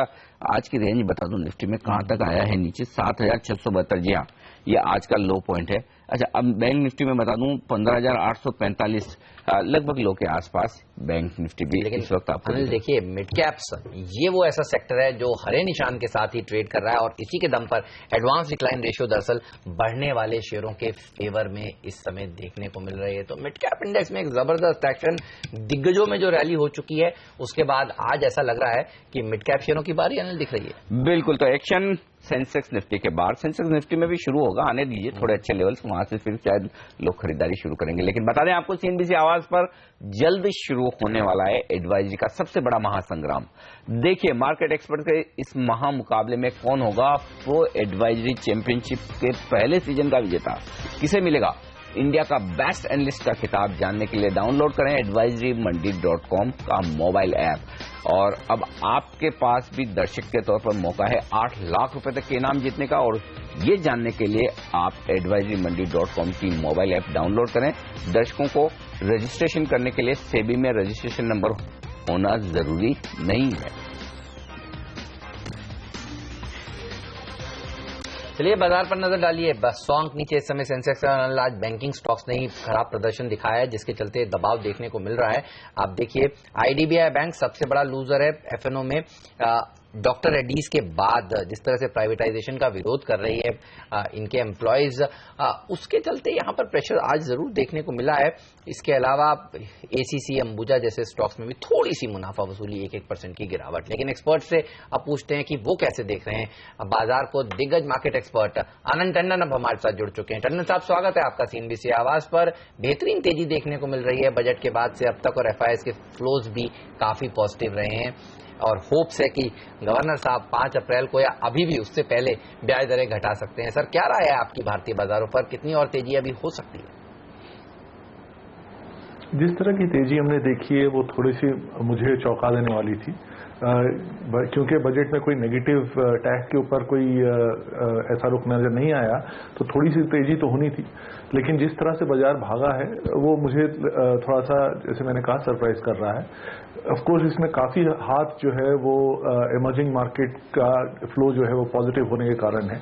आज की रेंज बता दूं निफ्टी में कहां तक आया है नीचे, 7672। जी हाँ, ये आज का लो पॉइंट है। अच्छा, अब बैंक निफ्टी में बता दूं 15,845 लगभग लो के आसपास बैंक निफ्टी भी इस वक्त आपको। देखिए मिड कैप्स ये वो ऐसा सेक्टर है जो हरे निशान के साथ ही ट्रेड कर रहा है और इसी के दम पर एडवांस डिक्लाइन रेशियो दरअसल बढ़ने वाले शेयरों के फेवर में इस समय देखने को मिल रही है। तो मिड कैप इंडेक्स में एक जबरदस्त एक्शन, दिग्गजों में जो रैली हो चुकी है उसके बाद आज ऐसा लग रहा है कि मिड कैप शेयरों की बारी अनिल दिख रही है। बिल्कुल, तो एक्शन सेंसेक्स निफ्टी के बाद सेंसेक्स निफ्टी में भी शुरू होगा, आने दीजिए थोड़े अच्छे लेवल्स, वहां से फिर शायद लोग खरीदारी शुरू करेंगे। लेकिन बता दें आपको, सीएनबीसी आवाज पर जल्द शुरू होने वाला है एडवाइजरी का सबसे बड़ा महासंग्राम। देखिए मार्केट एक्सपर्ट के इस महामुकाबले में कौन होगा प्रो एडवाइजरी चैंपियनशिप के पहले सीजन का विजेता, किसे मिलेगा इंडिया का बेस्ट एनालिस्ट का खिताब। जानने के लिए डाउनलोड करें advisoryMandi.com का मोबाइल ऐप। और अब आपके पास भी दर्शक के तौर पर मौका है 8 लाख रुपए तक के इनाम जीतने का। और ये जानने के लिए आप advisorymandi.com की मोबाइल ऐप डाउनलोड करें। दर्शकों को रजिस्ट्रेशन करने के लिए सेबी में रजिस्ट्रेशन नंबर होना जरूरी नहीं है। चलिए बाजार पर नजर डालिए। 100 अंक नीचे इस समय सेंसेक्स और आज बैंकिंग स्टॉक्स ने ही खराब प्रदर्शन दिखाया है, जिसके चलते दबाव देखने को मिल रहा है। आप देखिए आईडीबीआई बैंक सबसे बड़ा लूजर है एफएनओ में। डॉक्टर रेड्डीज के बाद जिस तरह से प्राइवेटाइजेशन का विरोध कर रही है इनके एम्प्लॉयज, उसके चलते यहां पर प्रेशर आज जरूर देखने को मिला है। इसके अलावा एसीसी, अंबुजा जैसे स्टॉक्स में भी थोड़ी सी मुनाफा वसूली 1% की गिरावट। लेकिन एक्सपर्ट से अब पूछते हैं कि वो कैसे देख रहे हैं बाजार को। दिग्गज मार्केट एक्सपर्ट आनंद टंडन अब हमारे साथ जुड़ चुके हैं। टंडन साहब, स्वागत है आपका सीएनबीसी आवाज पर। बेहतरीन तेजी देखने को मिल रही है बजट के बाद से अब तक, और एफआईएस के फ्लोज भी काफी पॉजिटिव रहे हैं, और होप्स है कि गवर्नर साहब 5 अप्रैल को या अभी भी उससे पहले ब्याज दरें घटा सकते हैं। सर, क्या राय है आपकी भारतीय बाजारों पर, कितनी और तेजी अभी हो सकती है? जिस तरह की तेजी हमने देखी है वो थोड़ी सी मुझे चौंका देने वाली थी, क्योंकि बजट में कोई नेगेटिव टैक्स के ऊपर कोई ऐसा रुख नजर नहीं आया, तो थोड़ी सी तेजी तो होनी थी। लेकिन जिस तरह से बाजार भागा है वो मुझे थोड़ा सा, जैसे मैंने कहा, सरप्राइज कर रहा है। ऑफ कोर्स इसमें काफी हाथ जो है वो इमर्जिंग मार्केट का फ्लो जो है वो पॉजिटिव होने के कारण है।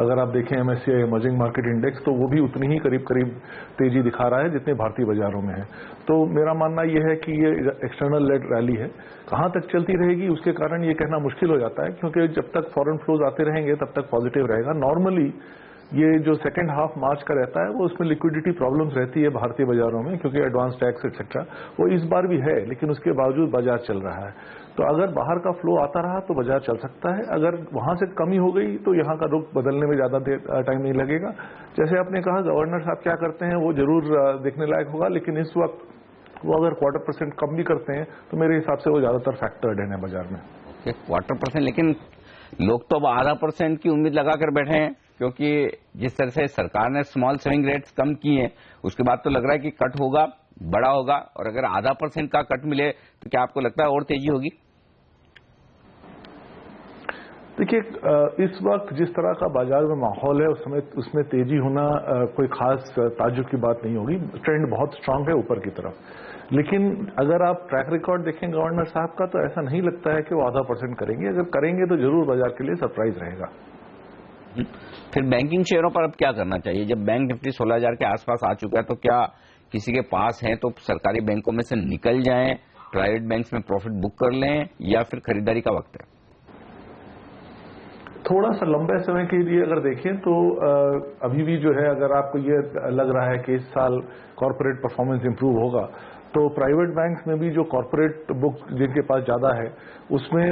अगर आप देखें एमएससीआई इमर्जिंग मार्केट इंडेक्स, तो वो भी उतनी ही करीब करीब तेजी दिखा रहा है जितने भारतीय बाजारों में है। तो मेरा मानना यह है कि ये एक्सटर्नल लेड रैली है। कहां तक चलती रहेगी उसके कारण ये कहना मुश्किल हो जाता है, क्योंकि जब तक फॉरेन फ्लोज आते रहेंगे तब तक पॉजिटिव रहेगा। नॉर्मली ये जो सेकेंड हाफ मार्च का रहता है वो उसमें लिक्विडिटी प्रॉब्लम्स रहती है भारतीय बाजारों में, क्योंकि एडवांस टैक्स एक्सेट्रा वो इस बार भी है, लेकिन उसके बावजूद बाजार चल रहा है। तो अगर बाहर का फ्लो आता रहा तो बाजार चल सकता है। अगर वहां से कमी हो गई तो यहाँ का रुख बदलने में ज्यादा टाइम नहीं लगेगा। जैसे आपने कहा, गवर्नर साहब क्या करते हैं वो जरूर देखने लायक होगा, लेकिन इस वक्त वो अगर 0.25% कम भी करते हैं तो मेरे हिसाब से वो ज्यादातर फैक्टर्ड है बाजार में। 0.25%, लेकिन लोग तो अब 0.5% की उम्मीद लगाकर बैठे हैं, क्योंकि जिस तरह से सरकार ने स्मॉल सेविंग रेट्स कम किए हैं उसके बाद तो लग रहा है कि कट होगा, बड़ा होगा, और अगर 0.5% का कट मिले तो क्या आपको लगता है और तेजी होगी? देखिए, इस वक्त जिस तरह का बाजार में माहौल है उस समय उसमें तेजी होना कोई खास ताज्जुब की बात नहीं होगी। ट्रेंड बहुत स्ट्रांग है ऊपर की तरफ। लेकिन अगर आप ट्रैक रिकॉर्ड देखें गवर्नर साहब का, तो ऐसा नहीं लगता है कि वो 0.5% करेंगे। अगर करेंगे तो जरूर बाजार के लिए सरप्राइज रहेगा। फिर बैंकिंग शेयरों पर अब क्या करना चाहिए? जब बैंक निफ्टी 16,000 के आसपास आ चुका है, तो क्या किसी के पास है तो सरकारी बैंकों में से निकल जाएं, प्राइवेट बैंक्स में प्रॉफिट बुक कर लें, या फिर खरीदारी का वक्त है? थोड़ा सा लंबे समय के लिए अगर देखें तो अभी भी जो है, अगर आपको ये लग रहा है कि इस साल कॉर्पोरेट परफॉर्मेंस इंप्रूव होगा, तो प्राइवेट बैंक्स में भी जो कॉर्पोरेट बुक जिनके पास ज्यादा है उसमें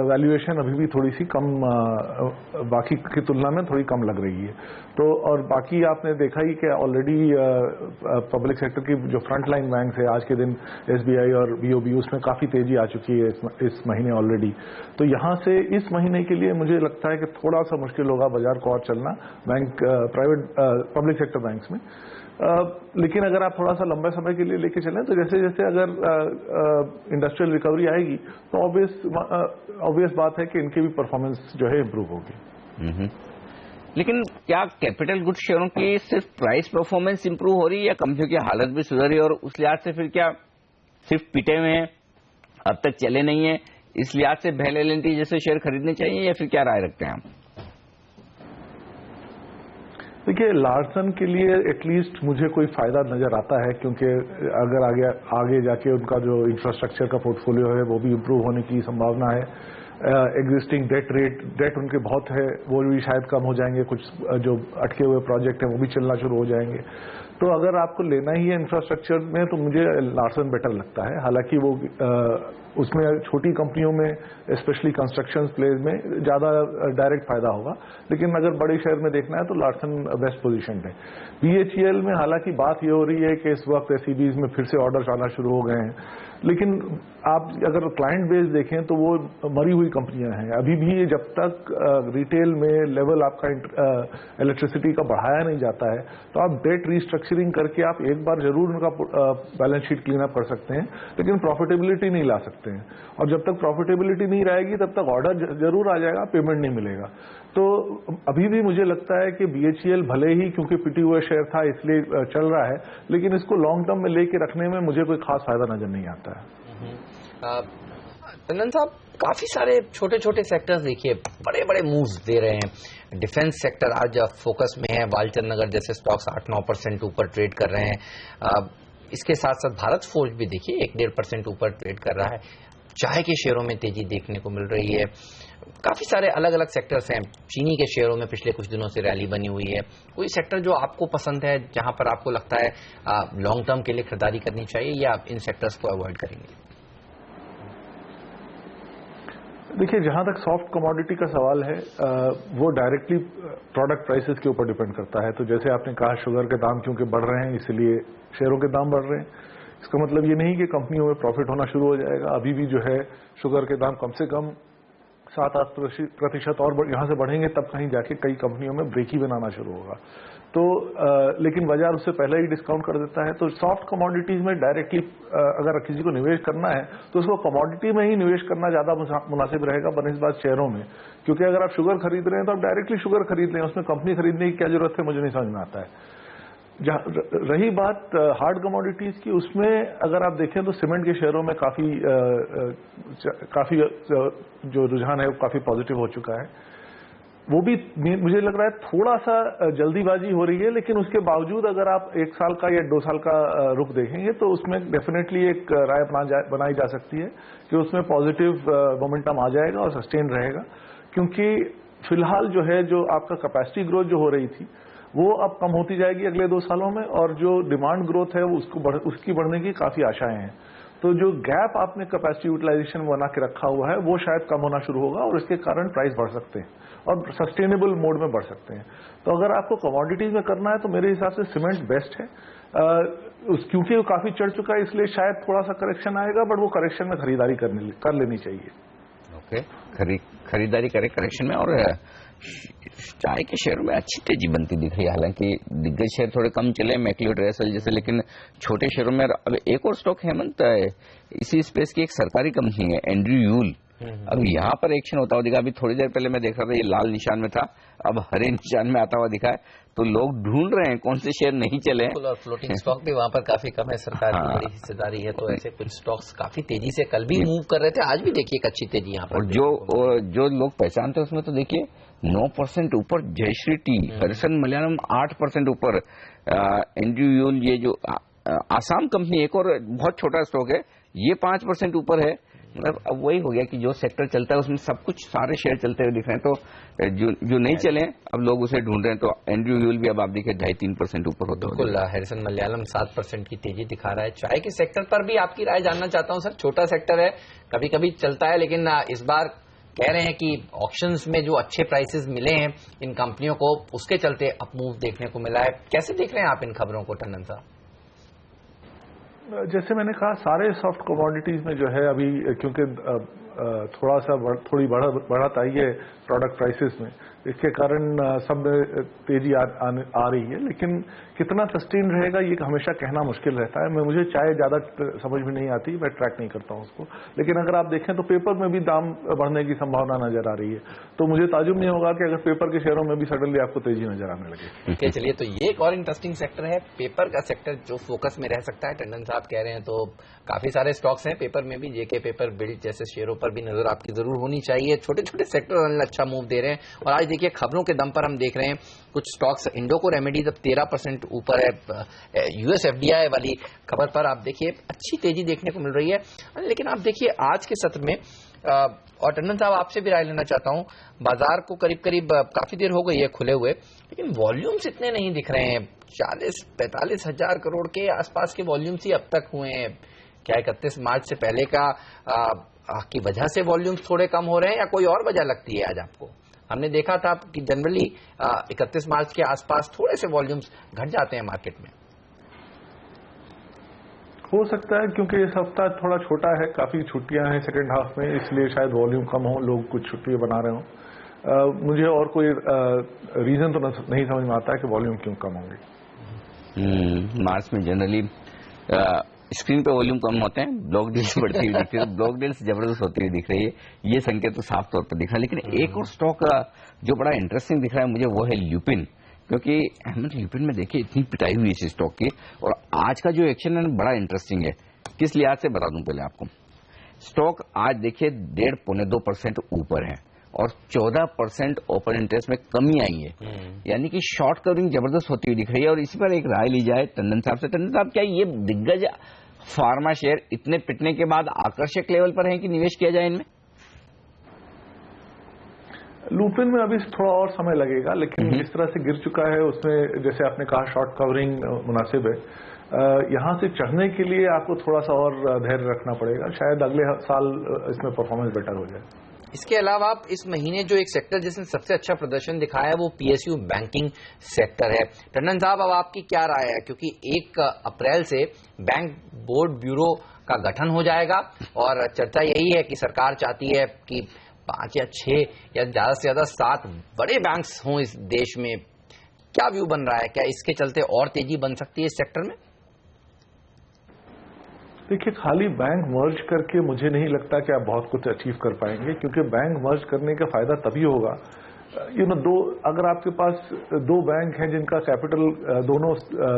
वैल्यूएशन अभी भी थोड़ी सी कम, बाकी की तुलना में थोड़ी कम लग रही है। तो और बाकी आपने देखा ही कि ऑलरेडी पब्लिक सेक्टर की जो फ्रंट लाइन बैंक्स है आज के दिन, एसबीआई और बीओबी, उसमें काफी तेजी आ चुकी है इस महीने ऑलरेडी। तो यहां से इस महीने के लिए मुझे लगता है कि थोड़ा सा मुश्किल होगा बाजार को और चलना bank private public sector banks में। लेकिन अगर आप थोड़ा सा लंबे समय के लिए लेके चलें तो जैसे जैसे अगर इंडस्ट्रियल रिकवरी आएगी तो ऑब्वियस बात है कि इनकी भी परफॉर्मेंस जो है इंप्रूव होगी। लेकिन क्या कैपिटल गुड शेयरों की सिर्फ प्राइस परफॉर्मेंस इंप्रूव हो रही है या कंपनियों की हालत भी सुधर रही है, और उस लिहाज से फिर क्या सिर्फ पिटे हुए हैं, अब तक चले नहीं है, इस लिहाज से भेल एल&टी जैसे शेयर खरीदने चाहिए, या फिर क्या राय रखते हैं आप? देखिए, लार्सन के लिए एटलीस्ट मुझे कोई फायदा नजर आता है, क्योंकि अगर आगे जाके उनका जो इंफ्रास्ट्रक्चर का पोर्टफोलियो है वो भी इंप्रूव होने की संभावना है। एग्जिस्टिंग डेट उनके बहुत है, वो भी शायद कम हो जाएंगे। कुछ जो अटके हुए प्रोजेक्ट हैं वो भी चलना शुरू हो जाएंगे। तो अगर आपको लेना ही है इंफ्रास्ट्रक्चर में तो मुझे लार्सन बेटर लगता है। हालांकि वो उसमें छोटी कंपनियों में स्पेशली कंस्ट्रक्शन प्लेस में ज्यादा डायरेक्ट फायदा होगा, लेकिन अगर बड़े शहर में देखना है तो लार्सन बेस्ट पोजीशन है। बीएचईएल में हालांकि बात ये हो रही है कि इस वक्त एसईबीज में फिर से ऑर्डर्स आना शुरू हो गए हैं, लेकिन आप अगर क्लाइंट बेस देखें तो वो मरी हुई कंपनियां हैं। अभी भी जब तक रिटेल में लेवल आपका इलेक्ट्रिसिटी का बढ़ाया नहीं जाता है तो आप डेट रीस्ट्रक्चरिंग करके आप एक बार जरूर उनका बैलेंस शीट क्लीन अप कर सकते हैं, लेकिन प्रॉफिटेबिलिटी नहीं ला सकते हैं। और जब तक प्रॉफिटेबिलिटी नहीं रहेगी तब तक ऑर्डर जरूर आ जाएगा, पेमेंट नहीं मिलेगा। तो अभी भी मुझे लगता है कि बीएचईएल भले ही क्योंकि पिटी हुआ शेयर था इसलिए चल रहा है, लेकिन इसको लॉन्ग टर्म में लेके रखने में मुझे कोई खास फायदा नजर नहीं आता है। टंडन साहब, काफी सारे छोटे छोटे सेक्टर्स देखिए बड़े बड़े मूव्स दे रहे हैं। डिफेंस सेक्टर आज फोकस में है, वालचंद नगर जैसे स्टॉक्स 8-9% ऊपर ट्रेड कर रहे हैं। इसके साथ साथ भारत फोर्ज भी देखिए 1-1.5% ऊपर ट्रेड कर रहा है। चाय के शेयरों में तेजी देखने को मिल रही है। काफी सारे अलग अलग सेक्टर्स हैं। चीनी के शेयरों में पिछले कुछ दिनों से रैली बनी हुई है। कोई सेक्टर जो आपको पसंद है, जहां पर आपको लगता है लॉन्ग टर्म के लिए खरीदारी करनी चाहिए, या आप इन सेक्टर्स को अवॉइड करेंगे? देखिए, जहां तक सॉफ्ट कमोडिटी का सवाल है, वो डायरेक्टली प्रोडक्ट प्राइसेस के ऊपर डिपेंड करता है। तो जैसे आपने कहा, शुगर के दाम क्योंकि बढ़ रहे हैं इसलिए शेयरों के दाम बढ़ रहे हैं। इसका मतलब ये नहीं कि कंपनियों में प्रॉफिट होना शुरू हो जाएगा। अभी भी जो है शुगर के दाम कम से कम 7-8% और यहां से बढ़ेंगे, तब कहीं जाके कई कंपनियों में ब्रेक इवन आना शुरू होगा। तो लेकिन बाजार उससे पहले ही डिस्काउंट कर देता है। तो सॉफ्ट कमोडिटीज में डायरेक्टली अगर किसी को निवेश करना है तो उसको कमोडिटी में ही निवेश करना ज्यादा मुनासिब रहेगा बनस्बत शेयरों में। क्योंकि अगर आप शुगर खरीद रहे हैं तो आप डायरेक्टली शुगर खरीद लें, उसमें कंपनी खरीदने की क्या जरूरत है, मुझे नहीं समझ में आता है। रही बात हार्ड कमोडिटीज की, उसमें अगर आप देखें तो सीमेंट के शेयरों में काफी जो रुझान है वो काफी पॉजिटिव हो चुका है। वो भी मुझे लग रहा है थोड़ा सा जल्दीबाजी हो रही है, लेकिन उसके बावजूद अगर आप 1 साल का या 2 साल का रुख देखेंगे तो उसमें डेफिनेटली एक राय बनाई जा सकती है कि उसमें पॉजिटिव मोमेंटम आ जाएगा और सस्टेन रहेगा। क्योंकि फिलहाल जो है, जो आपका कैपेसिटी ग्रोथ जो हो रही थी वो अब कम होती जाएगी अगले 2 सालों में, और जो डिमांड ग्रोथ है उसकी बढ़ने की काफी आशाएं हैं। तो जो गैप आपने कैपेसिटी यूटिलाइजेशन बना के रखा हुआ है वो शायद कम होना शुरू होगा, और इसके कारण प्राइस बढ़ सकते हैं और सस्टेनेबल मोड में बढ़ सकते हैं। तो अगर आपको कमोडिटीज में करना है तो मेरे हिसाब से सीमेंट बेस्ट है। क्योंकि वो काफी चढ़ चुका है इसलिए शायद थोड़ा सा करेक्शन आएगा, बट वो करेक्शन में खरीदारी कर लेनी चाहिए। ओके, खरीदारी करें करेक्शन में। और चाय के शेयरों में अच्छी तेजी बनती दिख रही है। हालांकि दिग्गज शेयर थोड़े कम चले, मैक्लियोड रेसल जैसे, लेकिन छोटे शेयरों में अब एक और स्टॉक हेमंत इसी स्पेस की एक सरकारी कंपनी है एंड्रयू यूल। अब यहाँ पर एक्शन होता हुआ दिखा। अभी थोड़ी देर पहले मैं देख रहा था, ये लाल निशान में था, अब हरे निशान में आता हुआ दिखा है। तो लोग ढूंढ रहे हैं कौन से शेयर नहीं चले। और फ्लोटिंग स्टॉक भी वहां पर काफी कम है, सरकार की बड़ी हिस्सेदारी है। तो ऐसे कुछ स्टॉक्स काफी तेजी से कल भी मूव कर रहे थे, आज भी देखिए एक अच्छी तेजी यहाँ पर। और जो लोग पहचानते हैं उसमें तो देखिए 9% ऊपर जयश्री टी, हरिसन मलयालम 8% ऊपर, एंड्रयू यूल, ये जो आसाम कंपनी एक और बहुत छोटा स्टॉक है, ये 5% ऊपर है। मतलब अब वही हो गया कि जो सेक्टर चलता है उसमें सब कुछ सारे शेयर चलते हुए दिख रहे हैं। तो जो नहीं चले अब लोग उसे ढूंढ रहे हैं। तो एंड्रयू यूल भी अब आप देखिए 2.5-3% ऊपर होता है। बिल्कुल, हरिसन मलयालम 7% की तेजी दिखा रहा है। चाय के सेक्टर पर भी आपकी राय जानना चाहता हूं सर। छोटा सेक्टर है, कभी कभी चलता है, लेकिन इस बार कह रहे हैं कि ऑक्शंस में जो अच्छे प्राइसेस मिले हैं इन कंपनियों को, उसके चलते अप मूव देखने को मिला है। कैसे देख रहे हैं आप इन खबरों को टंडन साहब? जैसे मैंने कहा, सारे सॉफ्ट कमोडिटीज में जो है अभी, क्योंकि थोड़ी बढ़त आई है प्रोडक्ट प्राइसेस में, इसके कारण सब में तेजी आ रही है। लेकिन कितना सस्टेन रहेगा ये हमेशा कहना मुश्किल रहता है। मुझे चाय ज्यादा समझ में नहीं आती, मैं ट्रैक नहीं करता हूं उसको। लेकिन अगर आप देखें तो पेपर में भी दाम बढ़ने की संभावना नजर आ रही है। तो मुझे ताजुब नहीं होगा कि अगर पेपर के शेयरों में भी सडनली आपको तेजी नजर आने लगे। okay, चलिए, तो ये एक और इंटरेस्टिंग सेक्टर है, पेपर का सेक्टर, जो फोकस में रह सकता है। टंडन साहब कह रहे हैं तो काफी सारे स्टॉक्स हैं पेपर में भी। जेके पेपर, बिल्ड जैसे शेयरों पर भी नजर आपकी जरूर होनी चाहिए। छोटे छोटे सेक्टर अच्छा मूव दे रहे हैं। और आज देखिए खबरों के दम पर हम देख रहे हैं कुछ स्टॉक्स, इंडोको रेमेडीज अब 13% ऊपर है। यूएस एफडीआई वाली खबर पर आप देखिए अच्छी तेजी देखने को मिल रही है। लेकिन आप देखिए आज के सत्र में, और टंडन साहब आपसे भी राय लेना चाहता हूं, बाजार को करीब करीब काफी देर हो गई है खुले हुए, लेकिन वॉल्यूम्स इतने नहीं दिख रहे हैं। 40-45 हजार करोड़ के आसपास के वॉल्यूम्स ही अब तक हुए हैं। क्या 31 मार्च से पहले की वजह से वॉल्यूम्स थोड़े कम हो रहे हैं, या कोई और वजह लगती है आज आपको? हमने देखा था कि जनरली 31 मार्च के आसपास थोड़े से वॉल्यूम्स घट जाते हैं मार्केट में। हो सकता है क्योंकि इस हफ्ता थोड़ा छोटा है, काफी छुट्टियां हैं सेकेंड हाफ में, इसलिए शायद वॉल्यूम कम हो, लोग कुछ छुट्टियां बना रहे हो। मुझे और कोई रीजन तो नहीं समझ में आता है कि वॉल्यूम क्यों कम होंगे। मार्च में जनरली स्क्रीन पे वॉल्यूम कम होते हैं, ब्लॉक डील्स बढ़ती हुई दिख रही है, ब्लॉक डील्स जबरदस्त होती हुई दिख रही है, ये संकेत तो साफ तौर पर दिख रहा है। लेकिन एक और स्टॉक जो बड़ा इंटरेस्टिंग दिख रहा है मुझे, वो है ल्यूपिन। क्योंकि अहमद ल्यूपिन में देखिए इतनी पिटाई हुई इस स्टॉक की, और आज का जो एक्शन है बड़ा इंटरेस्टिंग है। किस लिहाज से बता दूं पहले आपको, स्टॉक आज देखिए 1.5-2% ऊपर है और 14% ओपन इंटरेस्ट में कमी आई है, यानी कि शॉर्ट कवरिंग जबरदस्त होती हुई दिख रही है। और इसी पर एक राय ली जाए टंडन साहब से। टंडन साहब, क्या ये दिग्गज फार्मा शेयर इतने पिटने के बाद आकर्षक लेवल पर है कि निवेश किया जाए इनमें? लुपिन में अभी थोड़ा और समय लगेगा, लेकिन जिस तरह से गिर चुका है उसमें जैसे आपने कहा शॉर्ट कवरिंग मुनासिब है। यहां से चढ़ने के लिए आपको थोड़ा सा और धैर्य रखना पड़ेगा, शायद अगले साल इसमें परफॉर्मेंस बेटर हो जाए। इसके अलावा आप इस महीने जो एक सेक्टर जिसने सबसे अच्छा प्रदर्शन दिखाया है वो पीएसयू बैंकिंग सेक्टर है। टंडन साहब, अब आपकी क्या राय है, क्योंकि 1 अप्रैल से बैंक बोर्ड ब्यूरो का गठन हो जाएगा और चर्चा यही है कि सरकार चाहती है कि 5 या 6 या ज्यादा से ज्यादा 7 बड़े बैंक्स हों इस देश में। क्या व्यू बन रहा है, क्या इसके चलते और तेजी बन सकती है इस सेक्टर में? देखिए, खाली बैंक मर्ज करके मुझे नहीं लगता कि आप बहुत कुछ अचीव कर पाएंगे, क्योंकि बैंक मर्ज करने का फायदा तभी होगा अगर आपके पास 2 बैंक हैं जिनका कैपिटल दोनों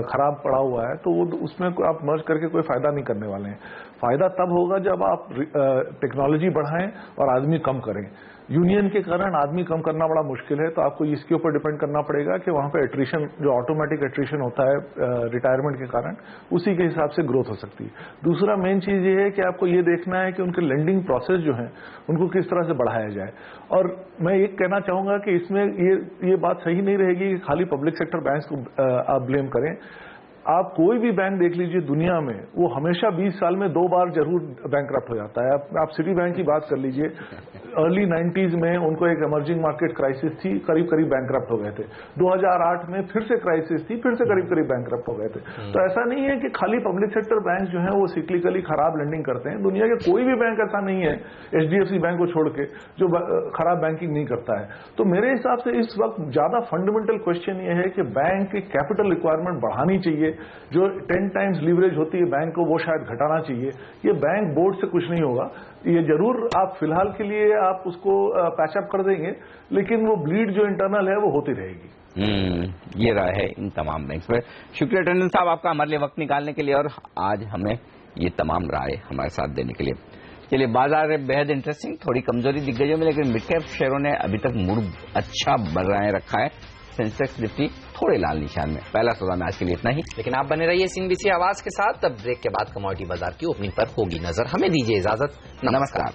खराब पड़ा हुआ है, तो वो उसमें आप मर्ज करके कोई फायदा नहीं करने वाले हैं। फायदा तब होगा जब आप टेक्नोलॉजी बढ़ाएं और आदमी कम करें। यूनियन के कारण आदमी कम करना बड़ा मुश्किल है, तो आपको इसके ऊपर डिपेंड करना पड़ेगा कि वहां पे एट्रिशन, जो ऑटोमेटिक एट्रिशन होता है रिटायरमेंट के कारण, उसी के हिसाब से ग्रोथ हो सकती है। दूसरा मेन चीज ये है कि आपको ये देखना है कि उनके लेंडिंग प्रोसेस जो है उनको किस तरह से बढ़ाया जाए। और मैं एक कहना चाहूंगा कि इसमें ये बात सही नहीं रहेगी कि खाली पब्लिक सेक्टर बैंक्स को आप ब्लेम करें। आप कोई भी बैंक देख लीजिए दुनिया में, वो हमेशा 20 साल में 2 बार जरूर बैंकरप्ट हो जाता है। आप सिटी बैंक की बात कर लीजिए, अर्ली 90s में उनको एक इमर्जिंग मार्केट क्राइसिस थी, करीब करीब बैंकरप्ट हो गए थे। 2008 में फिर से क्राइसिस थी, फिर से करीब करीब बैंकरप्ट हो गए थे। तो ऐसा नहीं है कि खाली पब्लिक सेक्टर बैंक जो है वो सिक्लिकली खराब लेंडिंग करते हैं। दुनिया के कोई भी बैंक ऐसा नहीं है, HDFC बैंक को छोड़ के, जो खराब बैंकिंग नहीं करता है। तो मेरे हिसाब से इस वक्त ज्यादा फंडामेंटल क्वेश्चन ये है कि बैंक की कैपिटल रिक्वायरमेंट बढ़ानी चाहिए। जो 10 टाइम्स लीवरेज होती है बैंक को, वो शायद घटाना चाहिए। ये बैंक बोर्ड से कुछ नहीं होगा। ये जरूर आप फिलहाल के लिए आप उसको पैचअप कर देंगे, लेकिन वो ब्लीड जो इंटरनल है वो होती रहेगी। ये राय है इन तमाम बैंक्स पर। शुक्रिया टंडन साहब आपका हमारे लिए वक्त निकालने के लिए और आज हमें ये तमाम राय हमारे साथ देने के लिए। चलिए, बाजार बेहद इंटरेस्टिंग, थोड़ी कमजोरी दिग्गजों में, लेकिन मिड कैप शेयरों ने अभी तक मूड अच्छा बनाए रखा है। सेंसेक्स निफ्टी थोड़े लाल निशान में। पहला सौदा में आज के लिए इतना ही, लेकिन आप बने रहिए CNBC आवाज के साथ। तब ब्रेक के बाद कमोडिटी बाजार की ओपनिंग पर होगी नजर। हमें दीजिए इजाजत, नमस्कार।